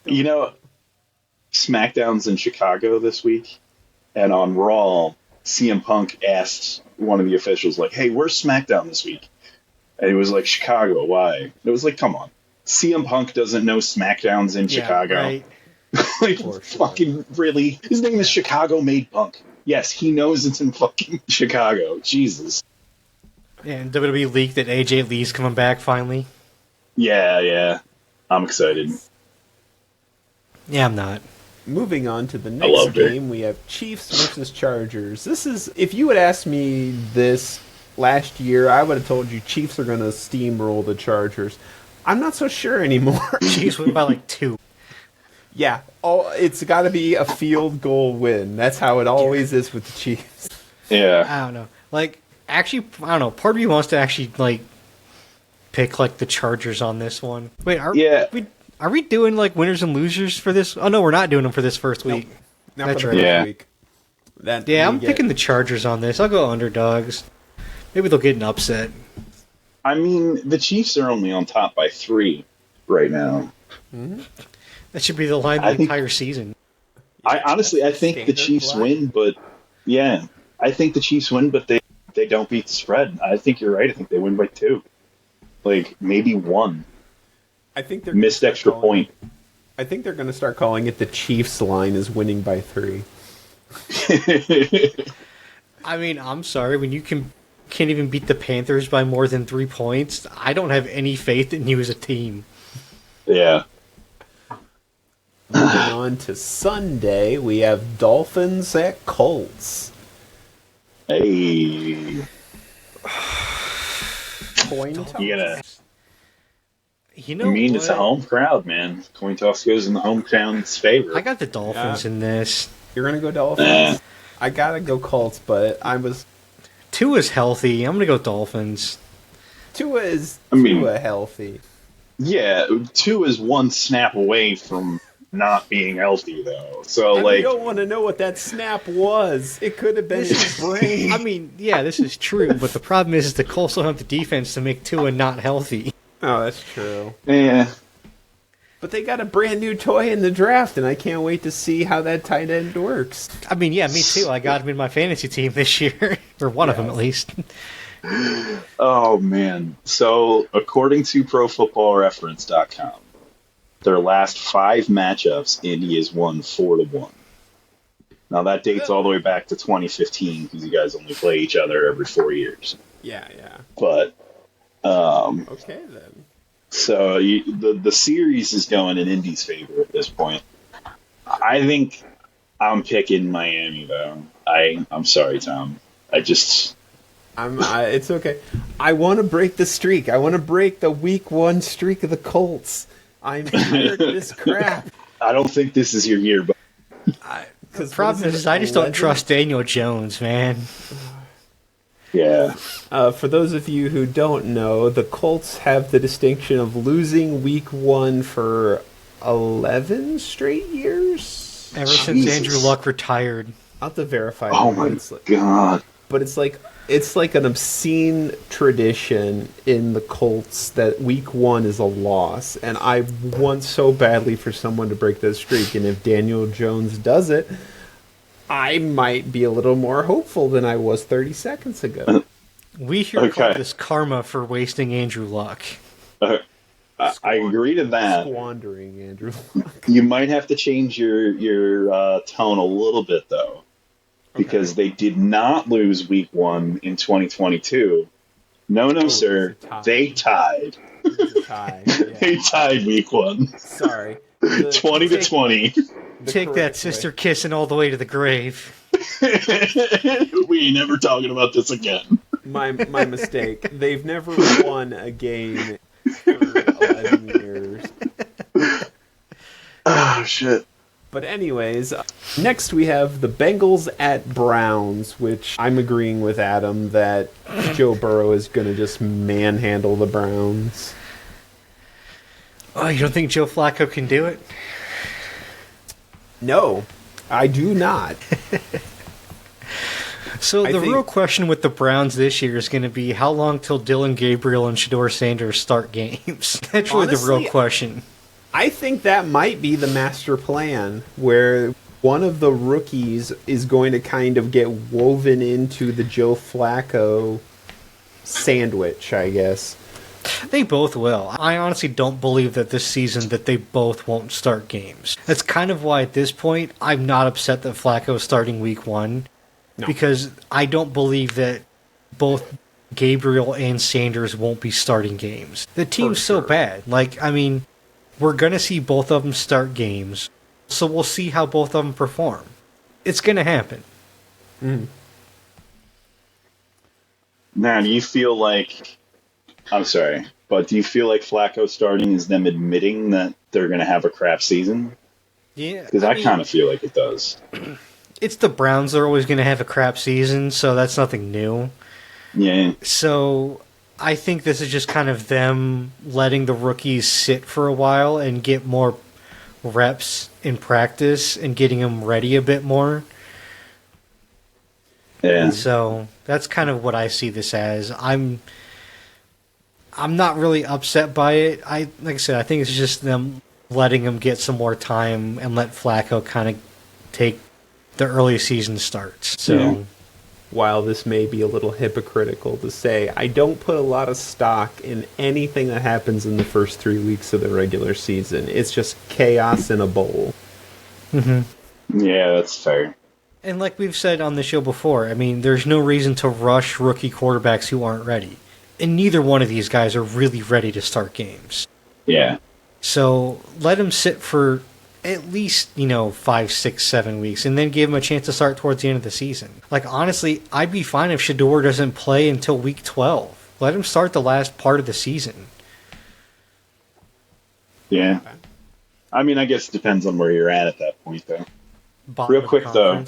You know, SmackDown's in Chicago this week, and on Raw, CM Punk asked one of the officials, like, hey, where's SmackDown this week? And he was like, Chicago, why? And it was like, come on. CM Punk doesn't know SmackDown's in Chicago. Right. Like, fucking really? His name is Chicago Made Punk. Yes, he knows it's in fucking Chicago. Jesus. Yeah, and WWE leaked that AJ Lee's coming back finally. Yeah. I'm excited. Yeah, I'm not. Moving on to the next game, we have Chiefs versus Chargers. This is, if you had asked me this last year, I would have told you Chiefs are going to steamroll the Chargers. I'm not so sure anymore. Chiefs win by like 2. Yeah, it's got to be a field goal win. That's how it always is with the Chiefs. Yeah. I don't know. Like, actually, I don't know. Part of me wants to actually, like, pick, like, the Chargers on this one. Wait, are we doing, like, winners and losers for this? Oh, no, we're not doing them for this first week. Not That's for the right. Week. I'm picking the Chargers on this. I'll go underdogs. Maybe they'll get an upset. I mean, the Chiefs are only on top by 3 right now. Mm-hmm. That should be the line the entire season. I think the Chiefs win, but yeah, I think the Chiefs win, but they don't beat the spread. I think you're right. I think they win by 2, like maybe 1. I think they're missed extra point. I think they're going to start calling it the Chiefs line is winning by 3. I mean, I'm sorry, when you can't even beat the Panthers by more than 3 points, I don't have any faith in you as a team. Yeah. Moving on to Sunday, we have Dolphins at Colts. Hey. Coin toss. You know, what? It's a home crowd, man. Coin toss goes in the home crowd's favor. I got the Dolphins in this. You're gonna go Dolphins? I gotta go Colts, but Tua's healthy. I'm gonna go Dolphins. Tua healthy. Yeah, Tua is one snap away from not being healthy, though. So, you don't want to know what that snap was. It could have been his brain. I mean, yeah, this is true, but the problem is the Colts don't have the defense to make Tua not healthy. Oh, that's true. Yeah. But they got a brand new toy in the draft, and I can't wait to see how that tight end works. I mean, yeah, me too. I got him in my fantasy team this year, or one of them at least. Oh, man. So, according to ProFootballReference.com, their last 5 matchups, Indy has won 4-1. Now, that dates all the way back to 2015, because you guys only play each other every 4 years. Yeah. But, okay, then. So, the series is going in Indy's favor at this point. I think I'm picking Miami, though. I'm sorry, Tom. It's okay. I want to break the streak. I want to break the week 1 streak of the Colts. I'm tired of this crap. I don't think this is your year, but the problem is I just don't trust Daniel Jones, man. Yeah. For those of you who don't know, the Colts have the distinction of losing week 1 for 11 straight years. Ever since Andrew Luck retired. I'll have to verify. Oh my God. But it's like an obscene tradition in the Colts that week 1 is a loss. And I want so badly for someone to break that streak. And if Daniel Jones does it, I might be a little more hopeful than I was 30 seconds ago. We here call this karma for wasting Andrew Luck. I agree to that. Squandering Andrew Luck. You might have to change your tone a little bit, though. Because they did not lose week 1 in 2022. No, sir. They tied. They tied week 1. Sorry. 20-20. Take that, sister kissing all the way to the grave. We ain't never talking about this again. My mistake. They've never won a game for 11 years. Oh, shit. But anyways, next we have the Bengals at Browns, which I'm agreeing with Adam that Joe Burrow is going to just manhandle the Browns. Oh, you don't think Joe Flacco can do it? No, I do not. So the real question with the Browns this year is going to be how long till Dylan Gabriel and Shedeur Sanders start games? That's really the real question. I think that might be the master plan, where one of the rookies is going to kind of get woven into the Joe Flacco sandwich, I guess. They both will. I honestly don't believe that this season that they both won't start games. That's kind of why at this point I'm not upset that Flacco is starting week 1. No. Because I don't believe that both Gabriel and Sanders won't be starting games. The team's so bad. We're going to see both of them start games, so we'll see how both of them perform. It's going to happen. Mm. Now, do you feel like... I'm sorry, but do you feel like Flacco starting is them admitting that they're going to have a crap season? Yeah. Because I kind of feel like it does. It's the Browns. They're always going to have a crap season, so that's nothing new. Yeah. So I think this is just kind of them letting the rookies sit for a while and get more reps in practice and getting them ready a bit more. Yeah. So that's kind of what I see this as. I'm not really upset by it. Like I said, I think it's just them letting him get some more time and let Flacco kind of take the early season starts. So, while this may be a little hypocritical to say, I don't put a lot of stock in anything that happens in the first 3 weeks of the regular season. It's just chaos in a bowl. Mm-hmm. Yeah, that's fair. And like we've said on the show before, I mean, there's no reason to rush rookie quarterbacks who aren't ready. And neither one of these guys are really ready to start games. Yeah. So let him sit for at least, 5, 6, 7 weeks, and then give him a chance to start towards the end of the season. Like, honestly, I'd be fine if Shedeur doesn't play until week 12. Let him start the last part of the season. Yeah. I mean, I guess it depends on where you're at that point, though. Bottom real quick, though.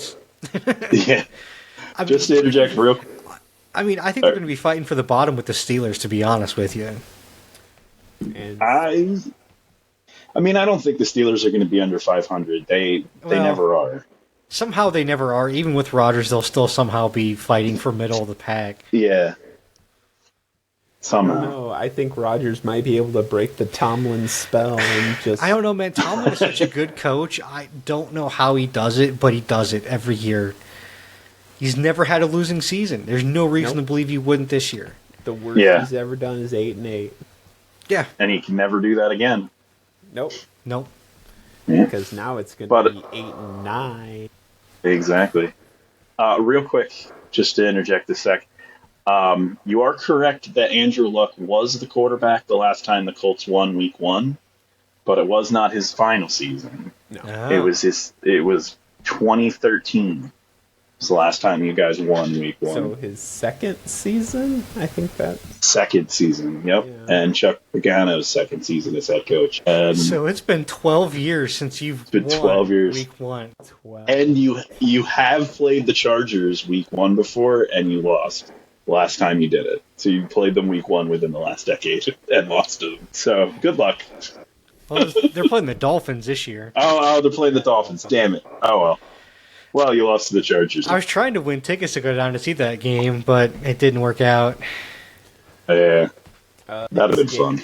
Yeah. Just to interject real quick. I mean, I think they're going to be fighting for the bottom with the Steelers, to be honest with you. And I mean, I don't think the Steelers are going to be under 500. They never are. Somehow they never are. Even with Rodgers, they'll still somehow be fighting for middle of the pack. Yeah. Somehow. No, I think Rodgers might be able to break the Tomlin spell and just... I don't know, man. Tomlin is such a good coach. I don't know how he does it, but he does it every year. He's never had a losing season. There's no reason to believe he wouldn't this year. The worst he's ever done is 8-8. Yeah. And he can never do that again. Nope. Because now it's going to be 8-9. Exactly. Real quick, just to interject a sec. You are correct that Andrew Luck was the quarterback the last time the Colts won week 1, but it was not his final season. No. Oh. It was 2013. It's the last time you guys won week 1. So his second season? I think that... Second season, yep. Yeah. And Chuck Pagano's second season as head coach. So it's been 12 years since you've won 12 years. week 1. 12. And you have played the Chargers week 1 before, and you lost last time you did it. So you played them week 1 within the last decade and lost to them. So good luck. Well, they're playing the Dolphins this year. Oh, they're playing the Dolphins. Damn it. Oh, well. Well, you lost to the Chargers. I was trying to win tickets to go down to see that game, but it didn't work out. Yeah. That'd have been fun.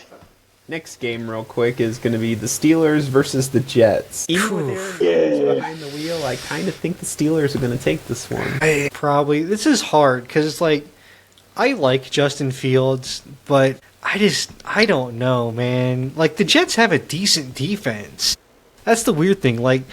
Next game, real quick, is going to be the Steelers versus the Jets. Even with Aaron Rodgers behind the wheel, I kind of think the Steelers are going to take this one. This is hard, because it's like, I like Justin Fields, but I don't know, man. Like, the Jets have a decent defense. That's the weird thing. Like,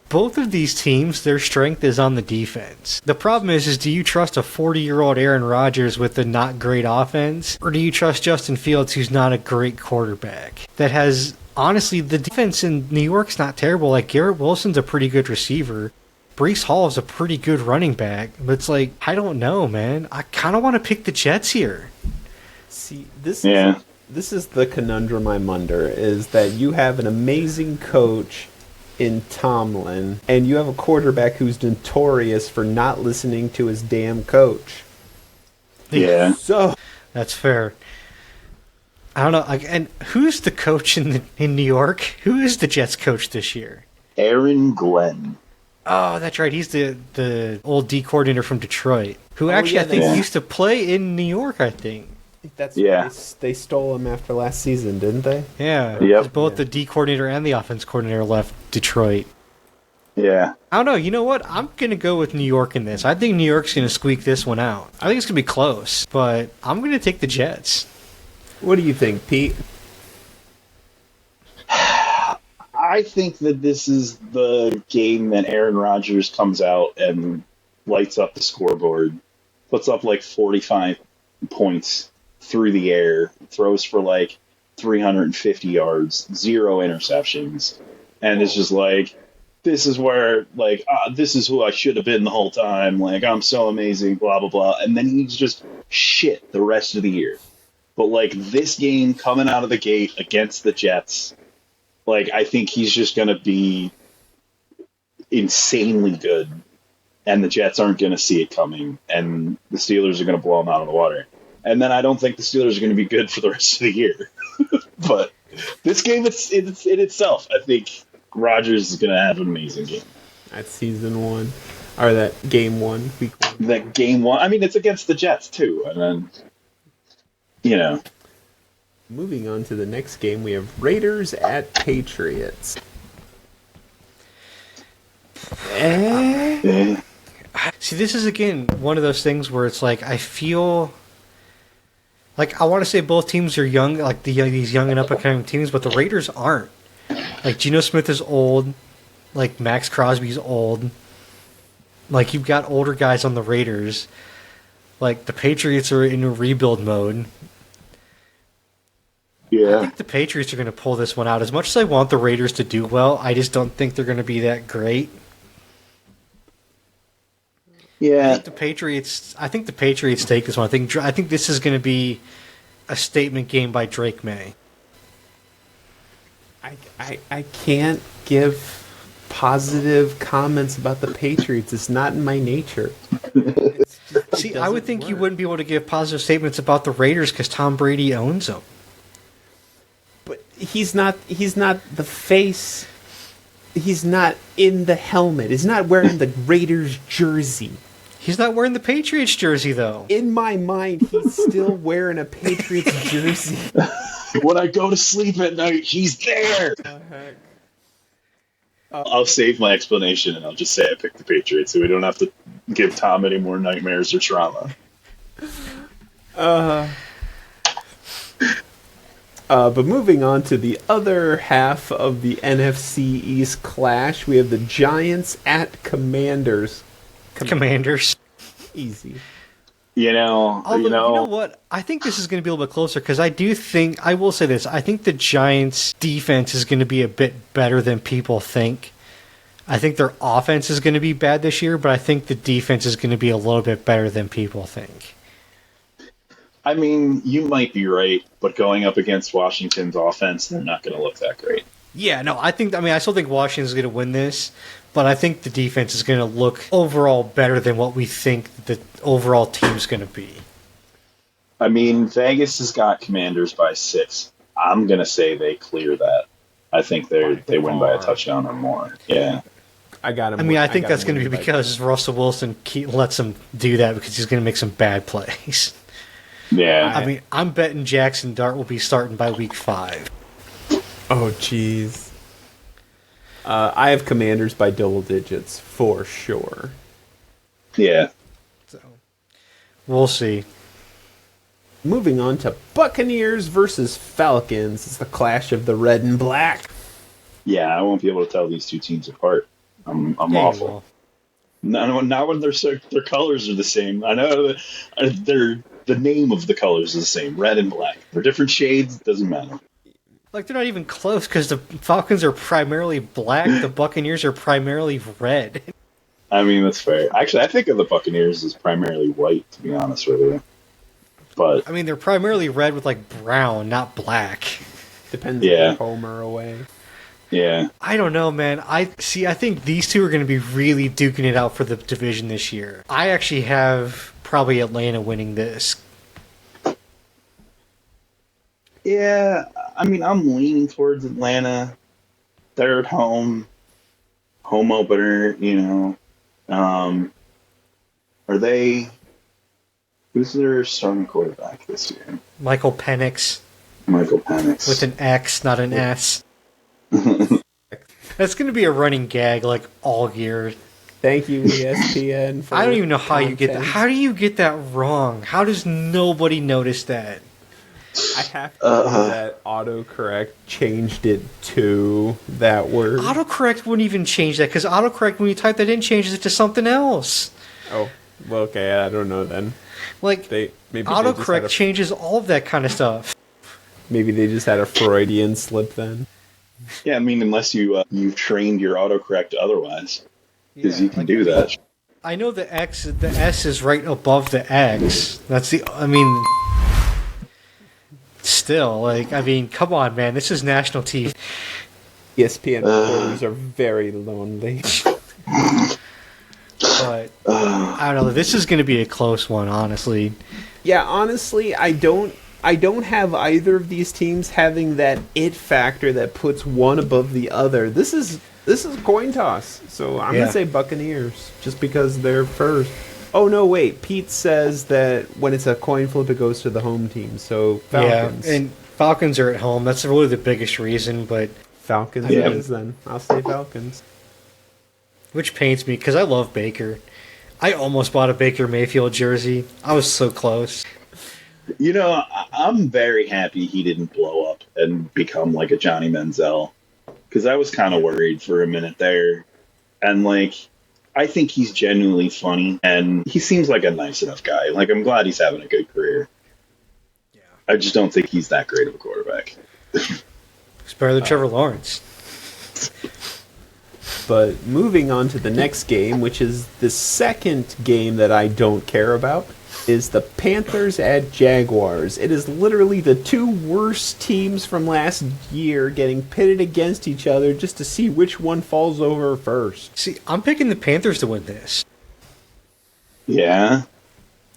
both of these teams, their strength is on the defense. The problem is do you trust a 40-year-old Aaron Rodgers with a not great offense? Or do you trust Justin Fields, who's not a great quarterback? That has, honestly, the defense in New York's not terrible. Like, Garrett Wilson's a pretty good receiver. Breece Hall is a pretty good running back. But it's like, I don't know, man. I kind of want to pick the Jets here. See, this is the conundrum I'm under, is that you have an amazing coach in Tomlin, and you have a quarterback who's notorious for not listening to his damn coach. Yeah. So that's fair. I don't know. And who's the coach in New York? Who is the Jets coach this year? Aaron Glenn. Oh, that's right. He's the old D coordinator from Detroit, who I think used to play in New York, I think. That's they stole him after last season, didn't they? Yeah. Yep. Both the D coordinator and the offense coordinator left Detroit. Yeah. I don't know. You know what? I'm going to go with New York in this. I think New York's going to squeak this one out. I think it's going to be close, but I'm going to take the Jets. What do you think, Pete? I think that this is the game that Aaron Rodgers comes out and lights up the scoreboard, puts up like 45 points through the air, throws for like 350 yards, 0 interceptions, and it's just like, this is where, like, this is who I should have been the whole time, like, I'm so amazing, blah, blah, blah, and then he's just shit the rest of the year. But, like, this game coming out of the gate against the Jets, like, I think he's just going to be insanely good, and the Jets aren't going to see it coming, and the Steelers are going to blow them out of the water. And then I don't think the Steelers are going to be good for the rest of the year. But this game, it's in itself, I think Rodgers is going to have an amazing game. That's season 1. Or that game 1, week 1. That game 1. I mean, it's against the Jets, too. And then, you know. Moving on to the next game, we have Raiders at Patriots. See, this is, again, one of those things where it's like, I feel like I want to say both teams are young, like these young and up-and-coming teams, but the Raiders aren't. Like, Geno Smith is old. Like, Max Crosby's old. Like, you've got older guys on the Raiders. Like, the Patriots are in a rebuild mode. Yeah. I think the Patriots are going to pull this one out. As much as I want the Raiders to do well, I just don't think they're going to be that great. Yeah. I think the Patriots take this one. I think this is going to be a statement game by Drake May. I can't give positive comments about the Patriots. It's not in my nature. See, I would think you wouldn't be able to give positive statements about the Raiders because Tom Brady owns them. But he's not the face. He's not in the helmet. He's not wearing the Raiders jersey. He's not wearing the Patriots jersey, though. In my mind, he's still wearing a Patriots jersey. When I go to sleep at night, he's there. Heck? I'll save my explanation and I'll just say I picked the Patriots so we don't have to give Tom any more nightmares or trauma. But moving on to the other half of the NFC East clash, we have the Giants at Commanders. Commanders. Easy. You know what? I think this is going to be a little bit closer because I will say this. I think the Giants' defense is going to be a bit better than people think. I think their offense is going to be bad this year, but I think the defense is going to be a little bit better than people think. I mean, you might be right, but going up against Washington's offense, they're not going to look that great. Yeah, no, I still think Washington's going to win this, but I think the defense is going to look overall better than what we think the overall team's going to be. I mean, Vegas has got Commanders by 6. I'm going to say they clear that. I think they win by a touchdown or more. Yeah. I got him. I mean, I think that's going to be because Russell Wilson lets him do that because he's going to make some bad plays. Yeah. I mean, I'm betting Jackson Dart will be starting by week 5. Oh, jeez. I have Commanders by double digits for sure. Yeah. So, we'll see. Moving on to Buccaneers versus Falcons. It's the clash of the red and black. Yeah, I won't be able to tell these two teams apart. I'm awful. Not when their colors are the same. I know the name of the colors is the same, red and black. They're different shades. Doesn't matter. Like, they're not even close because the Falcons are primarily black. The Buccaneers are primarily red. I mean, that's fair. Actually, I think of the Buccaneers as primarily white, to be honest with you. But I mean, they're primarily red with, like, brown, not black. Depends if you're home or away. Yeah. I don't know, man. I think these two are going to be really duking it out for the division this year. I actually have probably Atlanta winning this. Yeah, I mean, I'm leaning towards Atlanta. They're at home opener, you know. Are they... Who's their starting quarterback this year? Michael Penix. With an X, not an S. That's going to be a running gag, like, all year. Thank you, ESPN, for I don't even know how content. you get that. How do you get that wrong? How does nobody notice that? I have to know that autocorrect changed it to that word. Autocorrect wouldn't even change that, because autocorrect, when you type that in, changes it to something else. Oh, well, okay, I don't know then. Like, autocorrect changes all of that kind of stuff. Maybe they just had a Freudian slip then. Yeah, I mean, unless you've trained your autocorrect otherwise, because you can do that. I know the S is right above the X. Still, like, I mean, come on, man, this is national TV. ESPN reporters are very lonely. But I don't know. This is going to be a close one, honestly. Yeah, honestly, I don't have either of these teams having that it factor that puts one above the other. This is a coin toss, so I'm gonna say Buccaneers just because they're first. Oh no, wait. Pete says that when it's a coin flip, it goes to the home team. So Falcons. Yeah, and Falcons are at home. That's really the biggest reason, but... Falcons it is, then. I'll say Falcons. Which pains me, because I love Baker. I almost bought a Baker Mayfield jersey. I was so close. You know, I'm very happy he didn't blow up and become like a Johnny Manziel, because I was kind of worried for a minute there. And, like, I think he's genuinely funny, and he seems like a nice enough guy. Like, I'm glad he's having a good career. Yeah. I just don't think he's that great of a quarterback. It's better than Trevor Lawrence. But moving on to the next game, which is the second game that I don't care about, is the Panthers at Jaguars. It is literally the two worst teams from last year getting pitted against each other just to see which one falls over first. See, I'm picking the Panthers to win this. Yeah?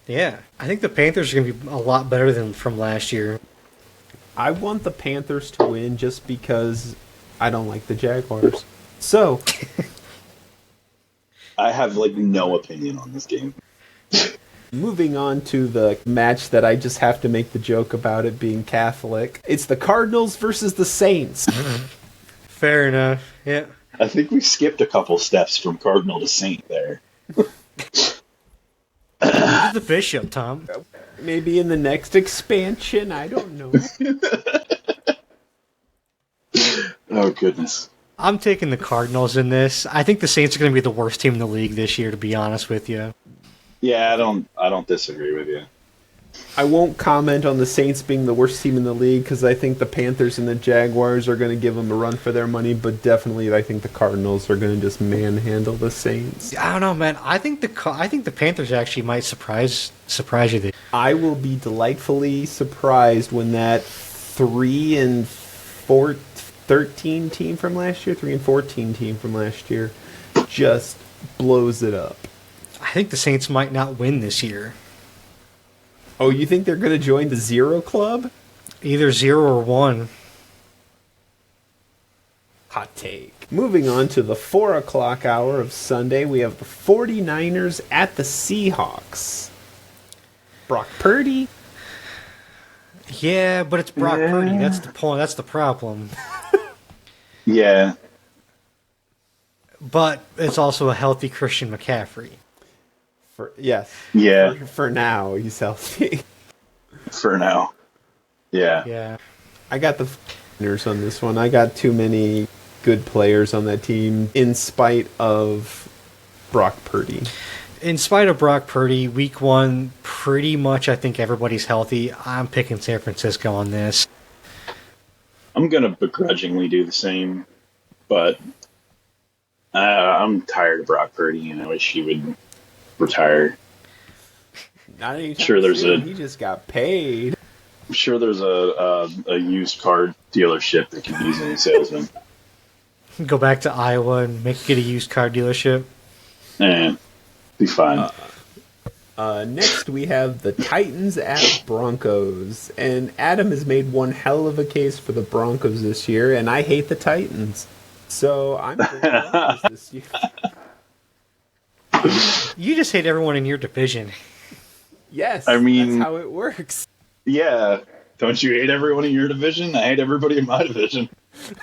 Yeah. I think the Panthers are going to be a lot better than from last year. I want the Panthers to win just because I don't like the Jaguars. So, I have, like, no opinion on this game. moving on to the match that I just have to make the joke about it being Catholic. It's the Cardinals versus the Saints. Fair enough, yeah. I think we skipped a couple steps from Cardinal to Saint there. Who's the bishop, Tom? Maybe in the next expansion, I don't know. Oh, goodness. I'm taking the Cardinals in this. I think the Saints are going to be the worst team in the league this year, to be honest with you. Yeah, I don't disagree with you. I won't comment on the Saints being the worst team in the league because I think the Panthers and the Jaguars are going to give them a run for their money, but definitely I think the Cardinals are going to just manhandle the Saints. I don't know, man. I think the Panthers actually might surprise you. I will be delightfully surprised when that 3-13 team from last year, 3-14 team from last year, just blows it up. I think the Saints might not win this year. Oh, you think they're going to join the 0 club? Either 0 or 1. Hot take. Moving on to the 4 o'clock hour of Sunday, we have the 49ers at the Seahawks. Brock Purdy? Yeah, but it's Brock Purdy. That's the point. That's the problem. Yeah. But it's also a healthy Christian McCaffrey. Yes. Yeah. For now, he's healthy. For now. Yeah. Yeah. I got the Niners on this one. I got too many good players on that team in spite of Brock Purdy. In spite of Brock Purdy, week 1, pretty much I think everybody's healthy. I'm picking San Francisco on this. I'm going to begrudgingly do the same, but I'm tired of Brock Purdy, and I wish he would retire. Not anytime sure there's soon. He just got paid. I'm sure there's a used car dealership that can use any salesman. Go back to Iowa and get a used car dealership. Be fine. Next, we have the Titans at Broncos. And Adam has made one hell of a case for the Broncos this year, and I hate the Titans. So I'm going to Broncos this year. You just hate everyone in your division. Yes, I mean, that's how it works. Yeah. Don't you hate everyone in your division? I hate everybody in my division.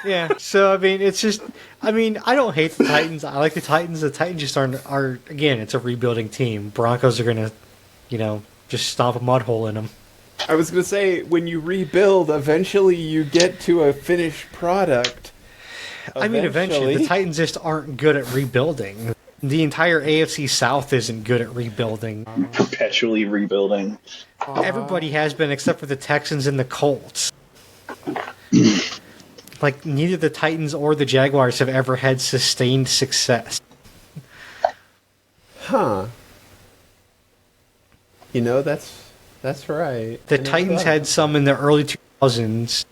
Yeah, so, I mean, it's just... I mean, I don't hate the Titans. I like the Titans. The Titans just are again, it's a rebuilding team. Broncos are going to, just stomp a mud hole in them. I was going to say, when you rebuild, eventually you get to a finished product. I mean, eventually. The Titans just aren't good at rebuilding. The entire AFC South isn't good at rebuilding. Perpetually rebuilding. Everybody has been except for the Texans and the Colts. Like, neither the Titans or the Jaguars have ever had sustained success. Huh. That's right. The Titans had some in the early 2000s.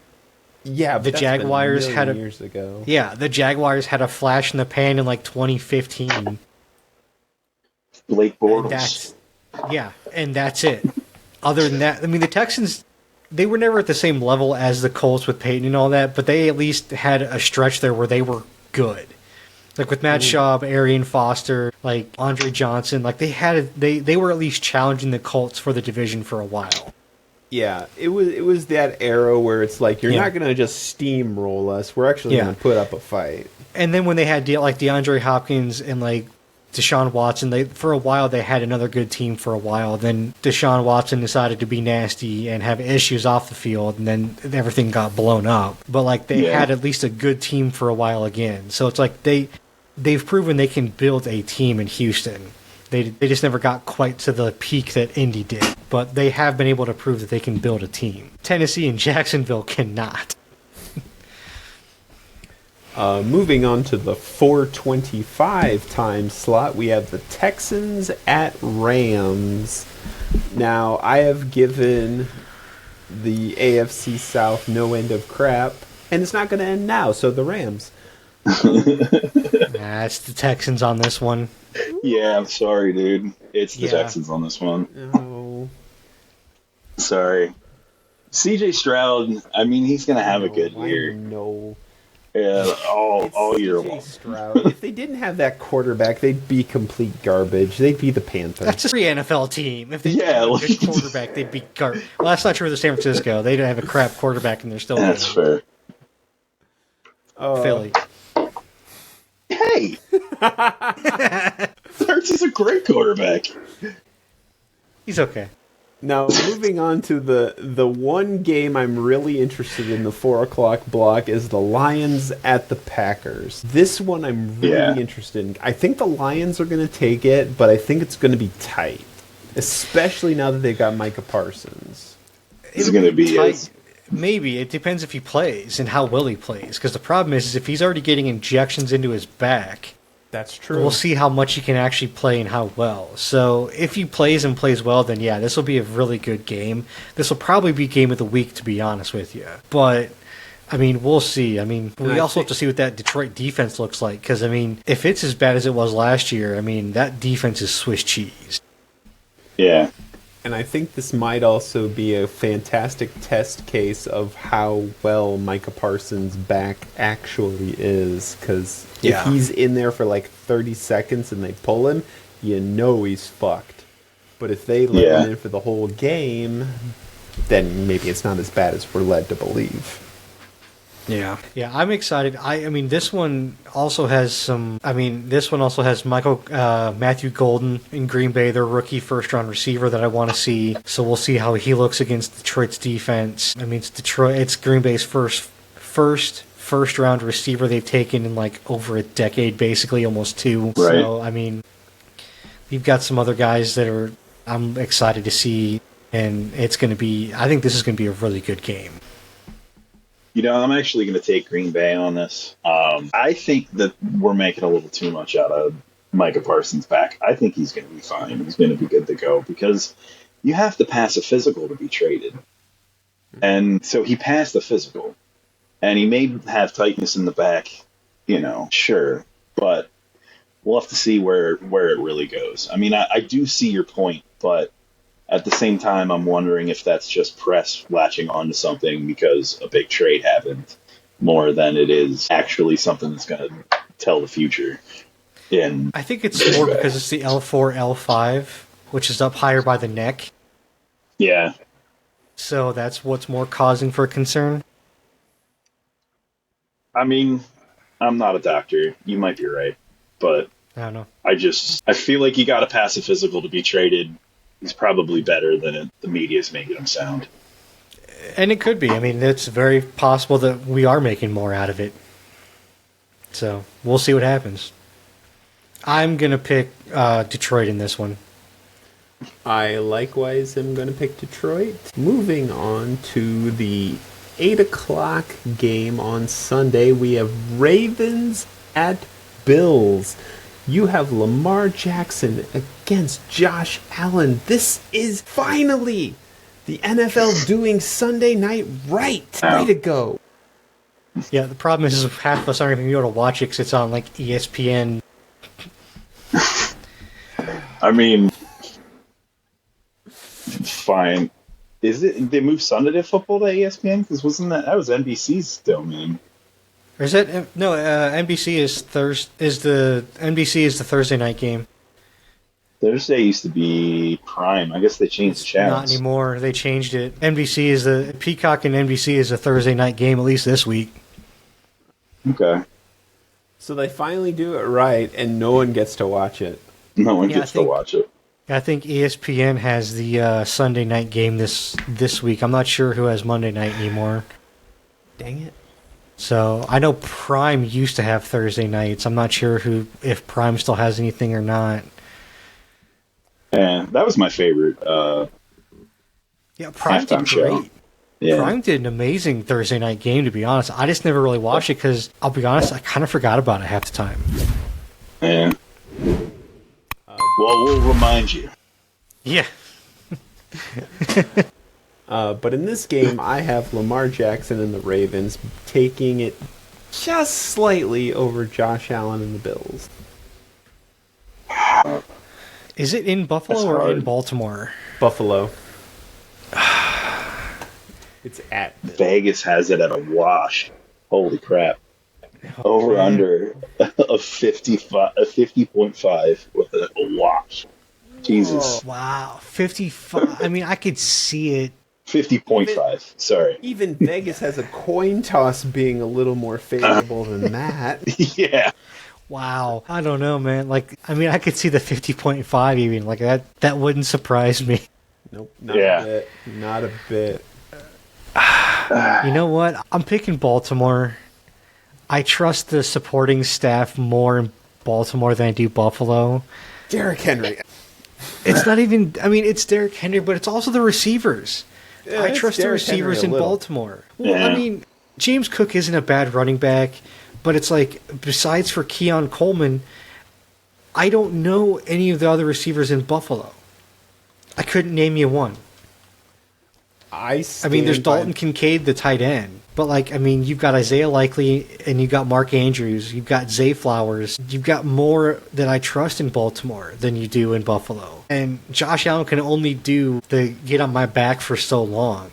Yeah, but the Jaguars had years ago. Yeah, the Jaguars had a flash in the pan in like 2015. Blake Bortles. And that's it. Other than that, I mean, the Texans, they were never at the same level as the Colts with Peyton and all that, but they at least had a stretch there where they were good. Like with Matt Schaub, Arian Foster, like Andre Johnson, like they were at least challenging the Colts for the division for a while. Yeah, it was that era where it's like, you're not going to just steamroll us. We're actually going to put up a fight. And then when they had like DeAndre Hopkins and like Deshaun Watson, for a while they had another good team for a while. Then Deshaun Watson decided to be nasty and have issues off the field, and then everything got blown up. But like they had at least a good team for a while again. So it's like they've proven they can build a team in Houston. They just never got quite to the peak that Indy did. But they have been able to prove that they can build a team. Tennessee and Jacksonville cannot. Moving on to the 4:25 time slot, we have the Texans at Rams. Now, I have given the AFC South no end of crap, and it's not going to end now, so the Rams. It's the Texans on this one. Yeah, I'm sorry, dude. It's the Texans on this one. Oh. Sorry. CJ Stroud, I mean, he's going to have a good year. No. Yeah, all year long. Stroud. If they didn't have that quarterback, they'd be complete garbage. They'd be the Panthers. That's a free NFL team. If they had a good quarterback, they'd be garbage. Well, that's not true with San Francisco. They don't have a crap quarterback, and they're still That's fair. Philly. Hey! Hurts is a great quarterback. He's okay. Now, moving on to the one game I'm really interested in, the 4 o'clock block, is the Lions at the Packers. This one I'm really interested in. I think the Lions are going to take it, but I think it's going to be tight, especially now that they've got Micah Parsons. It's going to be tight. Maybe. It depends if he plays and how well he plays. Because the problem is if he's already getting injections into his back, that's true. We'll see how much he can actually play and how well. So if he plays and plays well, then yeah, this will be a really good game. This will probably be game of the week, to be honest with you. But, I mean, we'll see. I mean, we also have to see what that Detroit defense looks like. Because, I mean, if it's as bad as it was last year, I mean, that defense is Swiss cheese. Yeah. And I think this might also be a fantastic test case of how well Micah Parsons' back actually is. Because if he's in there for like 30 seconds and they pull him, you know he's fucked. But if they let him in for the whole game, then maybe it's not as bad as we're led to believe. Yeah, I'm excited. I mean, this one also has Matthew Golden in Green Bay, their rookie first-round receiver that I want to see. So we'll see how he looks against Detroit's defense. I mean, it's Green Bay's first-round receiver they've taken in like over a decade, basically, almost two. Right. So, I mean, you've got some other guys that I'm excited to see, and I think this is going to be a really good game. You know, I'm actually going to take Green Bay on this. I think that we're making a little too much out of Micah Parsons' back. I think he's going to be fine. He's going to be good to go because you have to pass a physical to be traded. And so he passed the physical. And he may have tightness in the back, sure. But we'll have to see where it really goes. I mean, I do see your point, but at the same time, I'm wondering if that's just press latching onto something because a big trade happened more than it is actually something that's going to tell the future. I think it's more because it's the L4, L5, which is up higher by the neck. Yeah. So that's what's more causing for concern. I mean, I'm not a doctor. You might be right. But I don't know. I feel like you got to pass a physical to be traded. He's probably better than the media's making him sound. And it could be. I mean, it's very possible that we are making more out of it. So, we'll see what happens. I'm going to pick Detroit in this one. I likewise am going to pick Detroit. Moving on to the 8 o'clock game on Sunday, we have Ravens at Bills. You have Lamar Jackson against Josh Allen. This is finally the NFL doing Sunday night right. Way to go. Yeah, the problem is half of us aren't even going to be able to watch it because it's on like ESPN. I mean, fine. Is it? They moved Sunday Night Football to ESPN? Because that was NBC's domain. Or is that NBC is the Thursday night game. Thursday used to be Prime. I guess they changed the channels. Not anymore. They changed it. Peacock and NBC is a Thursday night game, at least this week. Okay. So they finally do it right, and no one gets to watch it. No one gets to watch it. I think ESPN has the Sunday night game this week. I'm not sure who has Monday night anymore. Dang it. So I know Prime used to have Thursday nights. I'm not sure if Prime still has anything or not. Yeah, that was my favorite. Prime did great. Yeah. Prime did an amazing Thursday night game, to be honest. I just never really watched it because, I'll be honest, I kind of forgot about it half the time. Yeah. Well, we'll remind you. Yeah. But in this game, I have Lamar Jackson and the Ravens taking it just slightly over Josh Allen and the Bills. Is it in Buffalo or in Baltimore? Buffalo. It's at Bills. Vegas has it at a wash. Holy crap. Over under a 50.5 with a wash. Jesus. Oh, wow. 55. I mean, I could see it. 50.5. Sorry. Even Vegas has a coin toss being a little more favorable than that. Yeah. Wow. I don't know, man. I could see the 50.5 even. That wouldn't surprise me. Nope. Not a bit. Not a bit. You know what? I'm picking Baltimore. I trust the supporting staff more in Baltimore than I do Buffalo. Derrick Henry. It's not even... I mean, it's Derrick Henry, but it's also the receivers. Yeah, I trust the receivers in Baltimore. Well, I mean, James Cook isn't a bad running back, but it's besides for Keon Coleman, I don't know any of the other receivers in Buffalo. I couldn't name you one. I mean, there's Dalton Kincaid, the tight end. But, you've got Isaiah Likely, and you've got Mark Andrews, you've got Zay Flowers. You've got more that I trust in Baltimore than you do in Buffalo. And Josh Allen can only do the get on my back for so long.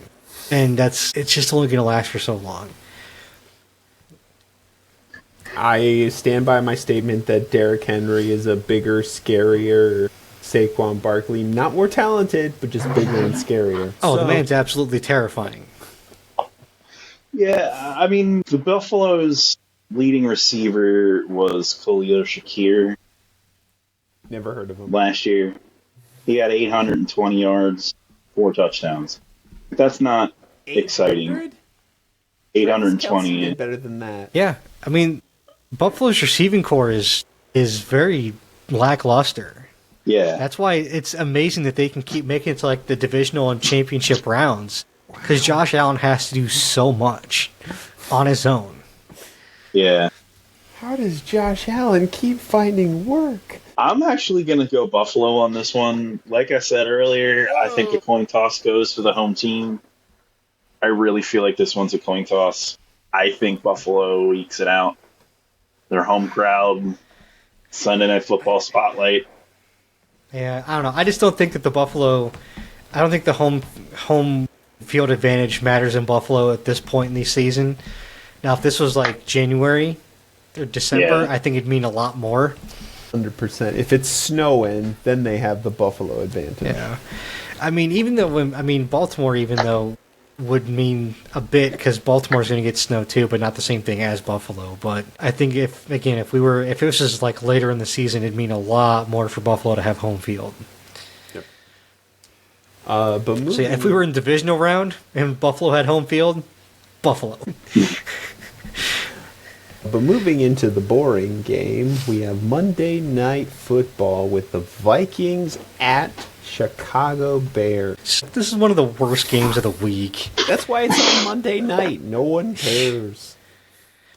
And it's just only going to last for so long. I stand by my statement that Derrick Henry is a bigger, scarier Saquon Barkley. Not more talented, but just bigger and scarier. Oh, the man's absolutely terrifying. Yeah, I mean, the Buffalo's leading receiver was Khalil Shakir. Never heard of him. Last year. He had 820 yards, 4 touchdowns. That's not exciting. 820. Better than that. Yeah, I mean, Buffalo's receiving core is very lackluster. Yeah. That's why it's amazing that they can keep making it to the divisional and championship rounds. Because Josh Allen has to do so much on his own. Yeah. How does Josh Allen keep finding work? I'm actually going to go Buffalo on this one. Like I said earlier, I think the coin toss goes to the home team. I really feel like this one's a coin toss. I think Buffalo ekes it out. Their home crowd, Sunday Night Football spotlight. Yeah, I don't know. I just don't think that I don't think the home field advantage matters in Buffalo at this point in the season. Now, if this was January or December, I think it'd mean a lot more. 100%. If it's snowing, then they have the Buffalo advantage. Yeah. I mean, Baltimore, even though, would mean a bit because Baltimore's going to get snow too, but not the same thing as Buffalo. But I think if it was just later in the season, it'd mean a lot more for Buffalo to have home field. Yep. If we were in divisional round and Buffalo had home field, Buffalo. But moving into the boring game, we have Monday Night Football with the Vikings at Chicago Bears. This is one of the worst games of the week. That's why it's on Monday night. No one cares.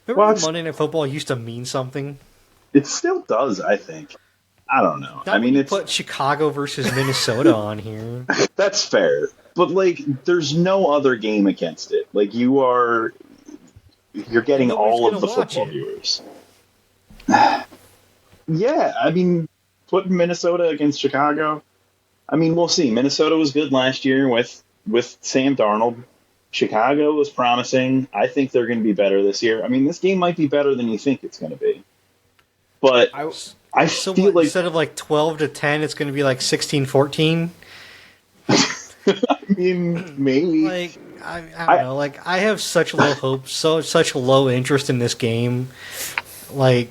Remember when Monday Night Football used to mean something? It still does, I think. I don't know. It's put Chicago versus Minnesota on here. That's fair. But there's no other game against it. You're getting all of the football viewers. Yeah, putting Minnesota against Chicago. We'll see. Minnesota was good last year with Sam Darnold. Chicago was promising. I think they're going to be better this year. This game might be better than you think it's going to be. But I feel like instead of like 12-10, it's going to be like 16-14. I mean, maybe. Like I don't know. Like I have such low hopes, such low interest in this game. Like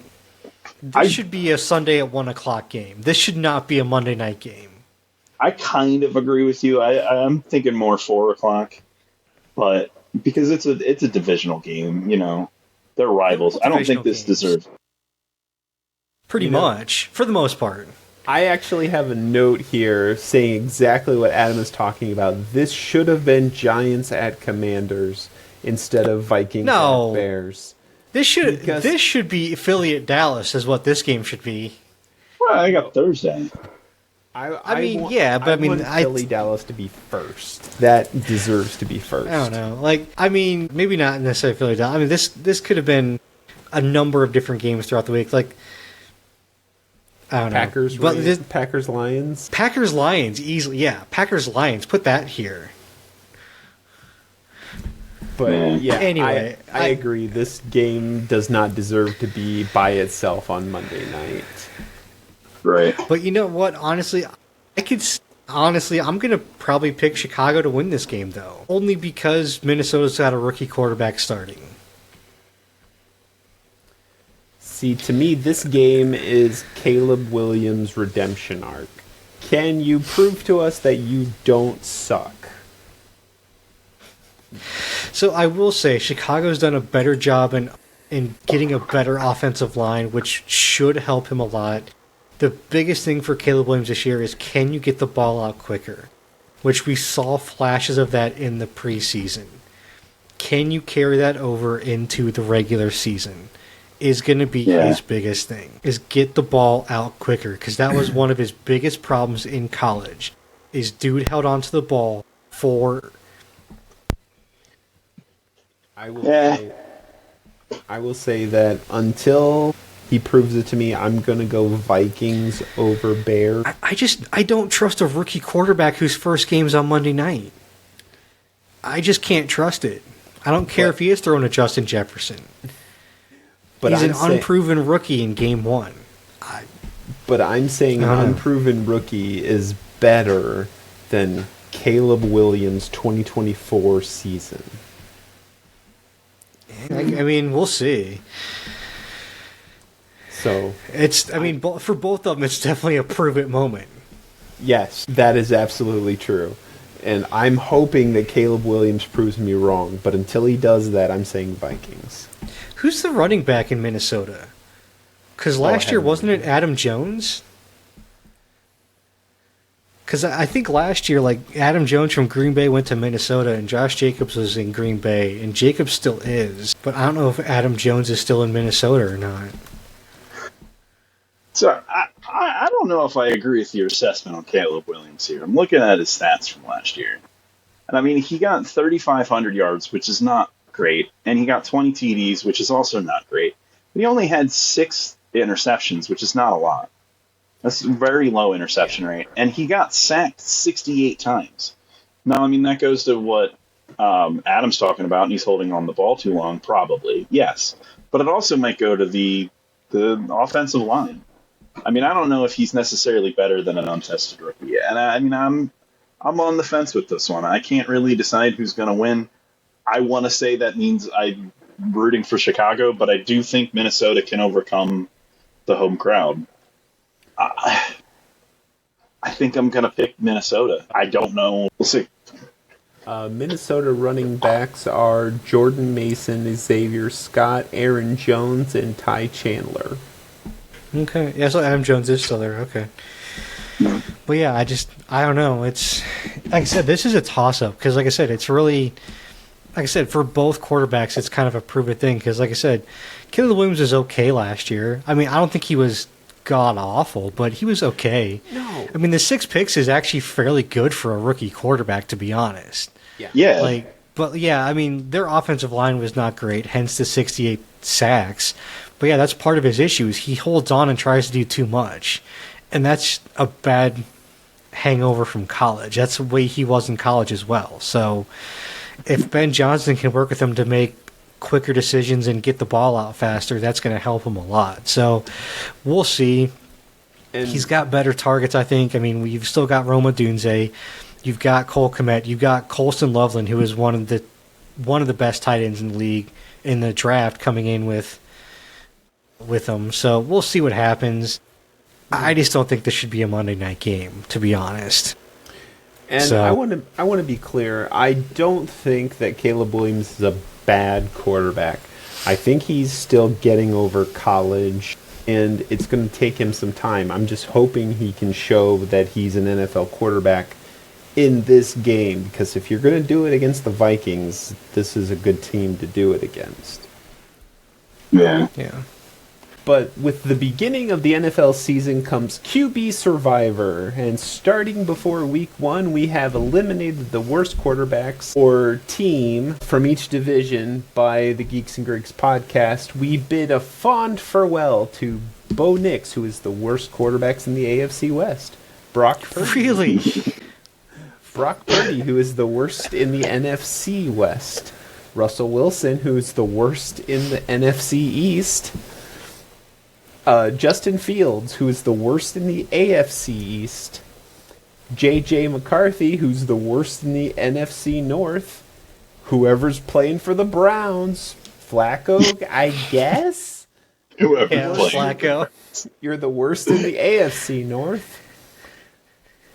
this should be a Sunday at 1:00 game. This should not be a Monday night game. I kind of agree with you. I'm thinking more 4:00, but because it's a divisional game, you know, they're rivals. I don't think this deserves. Pretty much, for the most part. I actually have a note here saying exactly what Adam is talking about. This should have been Giants at Commanders instead of Vikings at Bears. This should be Philly at Dallas is what this game should be. Well, I got Thursday. I want Philly Dallas to be first. That deserves to be first. I don't know. Like, I mean, maybe not necessarily Philly Dallas. I mean, this could have been a number of different games throughout the week. Like, I don't know. Packers Lions. Packers Lions easily. Yeah, Packers Lions. Put that here. But yeah, anyway, I agree. This game does not deserve to be by itself on Monday night. Right. But you know what? Honestly, I'm going to probably pick Chicago to win this game, though. Only because Minnesota's got a rookie quarterback starting. See, to me, this game is Caleb Williams' redemption arc. Can you prove to us that you don't suck? So I will say, Chicago's done a better job in getting a better offensive line, which should help him a lot. The biggest thing for Caleb Williams this year is, can you get the ball out quicker? Which we saw flashes of that in the preseason. Can you carry that over into the regular season? Is going to be his biggest thing, is get the ball out quicker, because that was one of his biggest problems in college, is dude held onto the ball for... I will say that until he proves it to me, I'm going to go Vikings over Bears. I don't trust a rookie quarterback whose first game's on Monday night. I just can't trust it. I don't care if he is throwing to Justin Jefferson. But he's an unproven rookie in game one. But I'm saying an unproven rookie is better than Caleb Williams' 2024 season. I mean, we'll see. So for both of them, it's definitely a prove it moment. Yes, that is absolutely true. And I'm hoping that Caleb Williams proves me wrong. But until he does that, I'm saying Vikings. Who's the running back in Minnesota? Because last year, wasn't it Adam Jones? Because I think last year, like, Adam Jones from Green Bay went to Minnesota, and Josh Jacobs was in Green Bay, and Jacobs still is. But I don't know if Adam Jones is still in Minnesota or not. So I don't know if I agree with your assessment on Caleb Williams here. I'm looking at his stats from last year. And I mean, he got 3,500 yards, which is not great, and he got 20 TDs, which is also not great. But he only had 6 interceptions, which is not a lot. That's a very low interception rate. And he got sacked 68 times. Now, I mean, that goes to what Adam's talking about, and he's holding on the ball too long, probably. Yes. But it also might go to the offensive line. I mean, I don't know if he's necessarily better than an untested rookie. And I mean, I'm on the fence with this one. I can't really decide who's going to win. I want to say that means I'm rooting for Chicago, but I do think Minnesota can overcome the home crowd. I think I'm going to pick Minnesota. I don't know. We'll see. Minnesota running backs are Jordan Mason, Xavier Scott, Aaron Jones, and Ty Chandler. Okay. Yeah, so Adam Jones is still there. Okay. But yeah, I don't know. It's, like I said, this is a toss-up because, like I said, it's really... Like I said, for both quarterbacks, it's kind of a proven thing because, like I said, Caleb Williams was okay last year. I mean, I don't think he was god-awful, but he was okay. No. I mean, the 6 picks is actually fairly good for a rookie quarterback, to be honest. Yeah. But yeah, I mean, their offensive line was not great, hence the 68 sacks. But yeah, that's part of his issues. He holds on and tries to do too much. And that's a bad hangover from college. That's the way he was in college as well. So if Ben Johnson can work with him to make quicker decisions and get the ball out faster, that's going to help him a lot. So we'll see. And he's got better targets, I think. I mean, we've still got Roma Dunze. You've got Cole Kmet. You've got Colston Loveland, who is one of the best tight ends in the league in the draft, coming in with them. So we'll see what happens. I just don't think this should be a Monday night game, to be honest. And so, I want to be clear. I don't think that Caleb Williams is a bad quarterback. I think he's still getting over college, and it's going to take him some time. I'm just hoping he can show that he's an NFL quarterback in this game, because if you're going to do it against the Vikings, this is a good team to do it against. Yeah. But with the beginning of the NFL season comes QB Survivor, and starting before week 1, we have eliminated the worst quarterbacks or team from each division by the Geeks and Greeks podcast. We bid a fond farewell to Bo Nix, who is the worst quarterbacks in the AFC West. Brock Purdy. Really? Brock Purdy, who is the worst in the NFC West. Russell Wilson, who is the worst in the NFC East. Justin Fields, who is the worst in the AFC East. J.J. McCarthy, who's the worst in the NFC North. Whoever's playing for the Browns. Flacco, I guess? Whoever's playing. Flacco. You're the worst in the AFC North.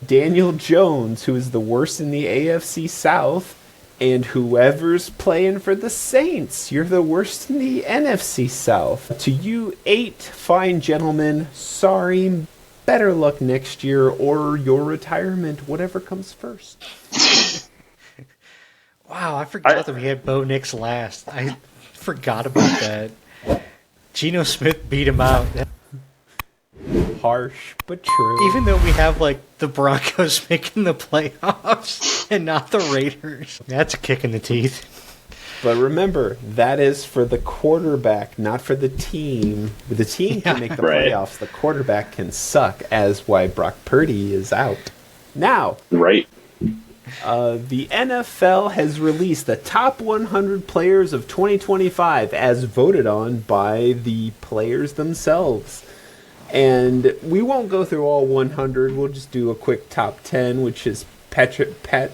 Daniel Jones, who is the worst in the AFC South. And whoever's playing for the Saints, you're the worst in the NFC South. To you 8 fine gentlemen, sorry, better luck next year or your retirement, whatever comes first. Wow, I forgot that we had Bo Nix last. I forgot about that. Geno Smith beat him out. Harsh, but true. Even though we have, the Broncos making the playoffs and not the Raiders. That's a kick in the teeth. But remember, that is for the quarterback, not for the team. The team can make the playoffs. The quarterback can suck, as why Brock Purdy is out. Now, right. The NFL has released the top 100 players of 2025 as voted on by the players themselves. And we won't go through all 100. We'll just do a quick top 10, which is Pat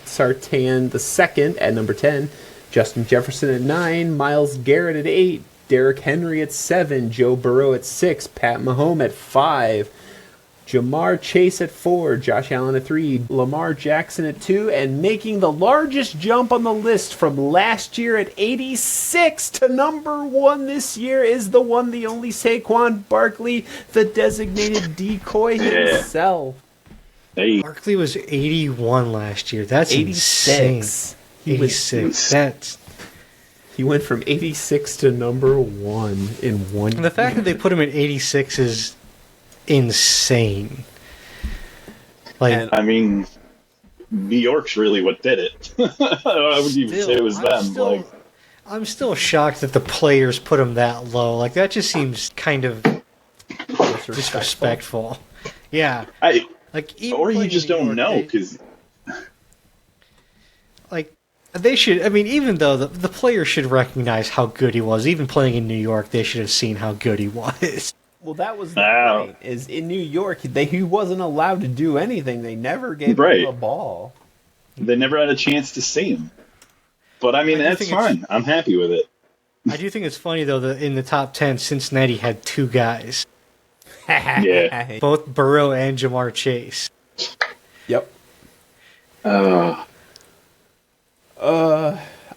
Surtain II at number 10, Justin Jefferson at 9, Myles Garrett at 8, Derrick Henry at 7, Joe Burrow at 6, Pat Mahomes at 5, Jamar Chase at 4, Josh Allen at 3, Lamar Jackson at 2, and making the largest jump on the list from last year at 86 to number 1 this year is the one, the only Saquon Barkley, the designated decoy himself. Hey. Barkley was 81 last year. That's 86. Insane. 86. He went from 86 to number 1 in 1 And the fact that they put him at 86 is insane. I mean, New York's really what did it. I wouldn't even say it was them. I'm still shocked that the players put him that low. That just seems kind of disrespectful. Yeah. Or you just don't know, because... They should, even though the players should recognize how good he was, even playing in New York, they should have seen how good he was. Well, that was the point, is in New York, he wasn't allowed to do anything. They never gave him the ball. They never had a chance to see him. But, that's fine. I'm happy with it. I do think it's funny, though, that in the top 10, Cincinnati had 2 guys. Yeah. Both Burrow and Jamar Chase. Yep.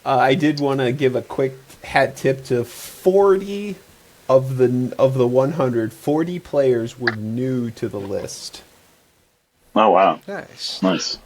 I did want to give a quick hat tip to 40 of the 100. 40 players were new to the list. Oh, wow. Nice.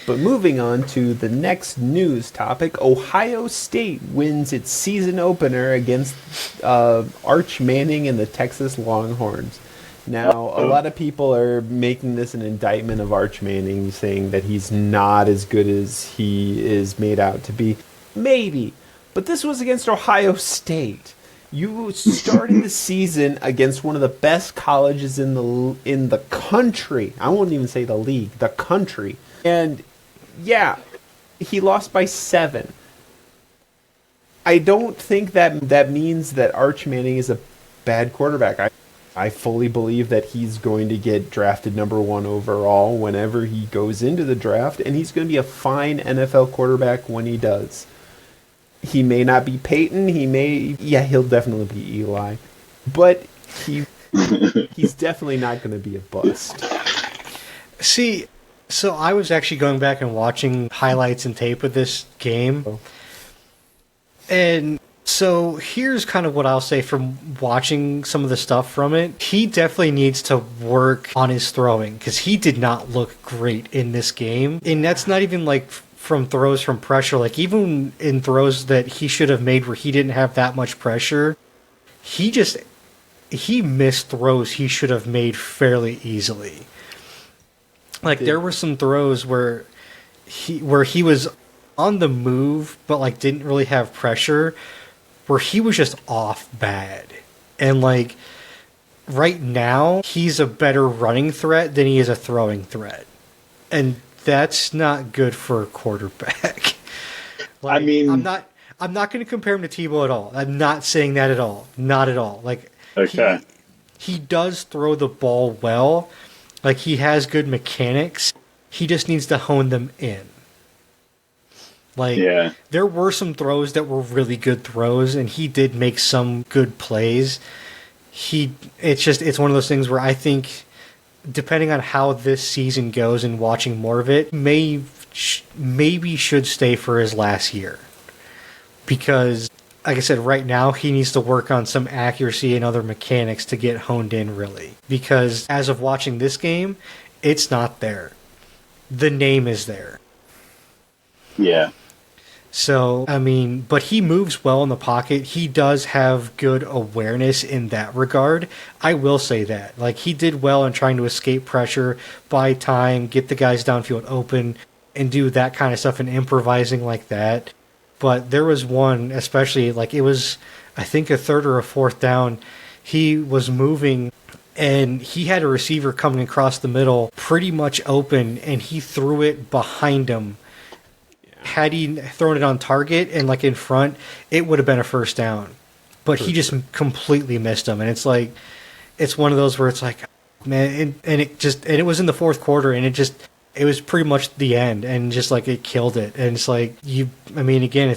But moving on to the next news topic, Ohio State wins its season opener against Arch Manning and the Texas Longhorns. Now, a lot of people are making this an indictment of Arch Manning, saying that he's not as good as he is made out to be. Maybe. But this was against Ohio State. You started the season against one of the best colleges in the country. I won't even say the league, the country. And, yeah, he lost by 7. I don't think that means that Arch Manning is a bad quarterback. I fully believe that he's going to get drafted number 1 overall whenever he goes into the draft, and he's going to be a fine NFL quarterback when he does. He may not be Peyton, he'll definitely be Eli, but he's definitely not going to be a bust. See, so I was actually going back and watching highlights and tape of this game, and so here's kind of what I'll say from watching some of the stuff from it. He definitely needs to work on his throwing, because he did not look great in this game, and that's not even like from throws from pressure. Like, even in throws that he should have made where he didn't have that much pressure, he missed throws he should have made fairly easily. Like, there were some throws where he was on the move but like didn't really have pressure, where he was just off bad. And like, right now he's a better running threat than he is a throwing threat, and that's not good for a quarterback. Like, I mean, I'm not going to compare him to Tebow at all. I'm not saying that at all. Not at all. Like, okay. He does throw the ball well. Like, he has good mechanics. He just needs to hone them in. Like, yeah. There were some throws that were really good throws, and he did make some good plays. It's one of those things where I think, depending on how this season goes and watching more of it, maybe should stay for his last year. Because, like I said, right now he needs to work on some accuracy and other mechanics to get honed in, really. Because as of watching this game, it's not there. The name is there. Yeah. So, I mean, but he moves well in the pocket. He does have good awareness in that regard. I will say that. Like, he did well in trying to escape pressure, buy time, get the guys downfield open, and do that kind of stuff and improvising like that. But there was one, especially, like, it was, I think, a third or a fourth down. He was moving, and he had a receiver coming across the middle pretty much open, and he threw it behind him. Had he thrown it on target and like in front, it would have been a first down. But he just completely missed him, and it's like, it's one of those where it's like, man, and it was in the fourth quarter, and it was pretty much the end, and just like it killed it. And it's like, again,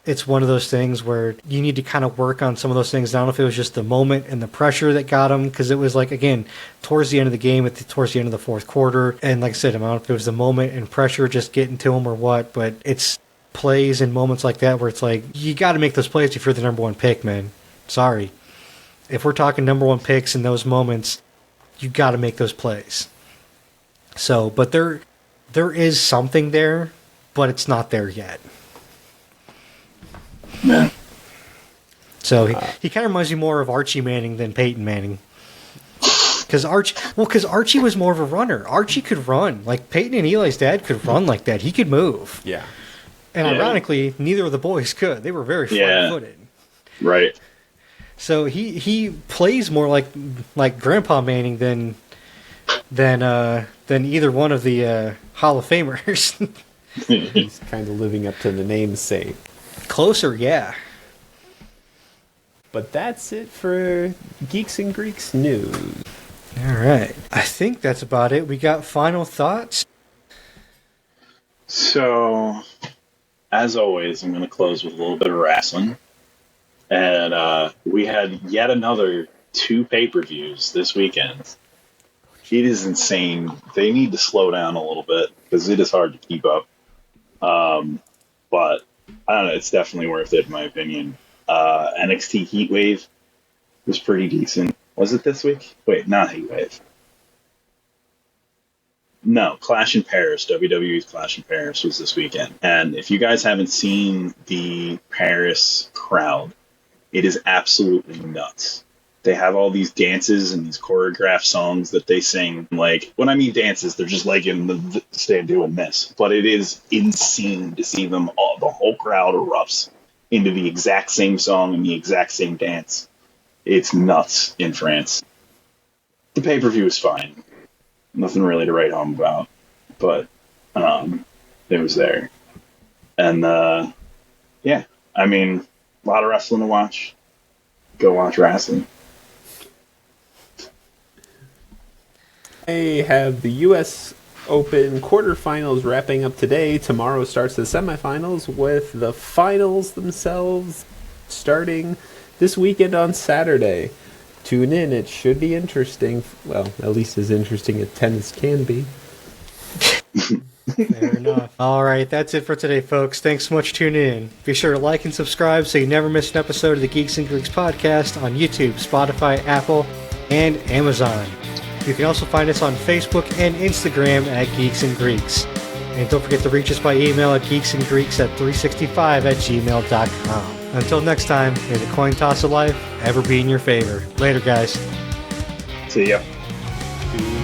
it's one of those things where you need to kind of work on some of those things. I don't know if it was just the moment and the pressure that got him, because it was like, again, towards the end of the game, towards the end of the fourth quarter. And like I said, I don't know if it was the moment and pressure just getting to him or what, but it's plays and moments like that where it's like, you got to make those plays if you're the number one pick, man. Sorry. If we're talking number one picks in those moments, you got to make those plays. So, but there is something there, but it's not there yet. Yeah. So he kind of reminds you more of Archie Manning than Peyton Manning. Because Archie was more of a runner. Archie could run. Like, Peyton and Eli's dad could run like that. He could move. Yeah. And ironically, neither of the boys could. They were very flat-footed. Right. So he plays more like Grandpa Manning than either one of the Hall of Famers. He's kind of living up to the namesake. Closer, yeah. But that's it for Geeks and Greeks news. All right. I think that's about it. We got final thoughts? So, as always, I'm going to close with a little bit of wrestling. And we had yet another 2 pay-per-views this weekend. It is insane. They need to slow down a little bit because it is hard to keep up. But I don't know. It's definitely worth it, in my opinion. NXT Heatwave was pretty decent. Was it this week? Wait, not Heatwave. No, Clash in Paris. WWE's Clash in Paris was this weekend. And if you guys haven't seen the Paris crowd, it is absolutely nuts. They have all these dances and these choreographed songs that they sing. Like, when I mean dances, they're just like in the stand doing this. But it is insane to see them all. The whole crowd erupts into the exact same song and the exact same dance. It's nuts in France. The pay-per-view is fine. Nothing really to write home about. But it was there. And, yeah. I mean, a lot of wrestling to watch. Go watch wrestling. I have the U.S. Open quarterfinals wrapping up today. Tomorrow starts the semifinals, with the finals themselves starting this weekend on Saturday. Tune in, it should be interesting. Well, at least as interesting as tennis can be. Fair enough. All right, that's it for today, folks. Thanks so much for tuning in. Be sure to like and subscribe so you never miss an episode of the Geeks and Greeks podcast on YouTube, Spotify, Apple, and Amazon. You can also find us on Facebook and Instagram at Geeks and Greeks. And don't forget to reach us by email at geeksandgreeks@365@gmail.com. Until next time, may the coin toss of life ever be in your favor. Later, guys. See ya. See ya.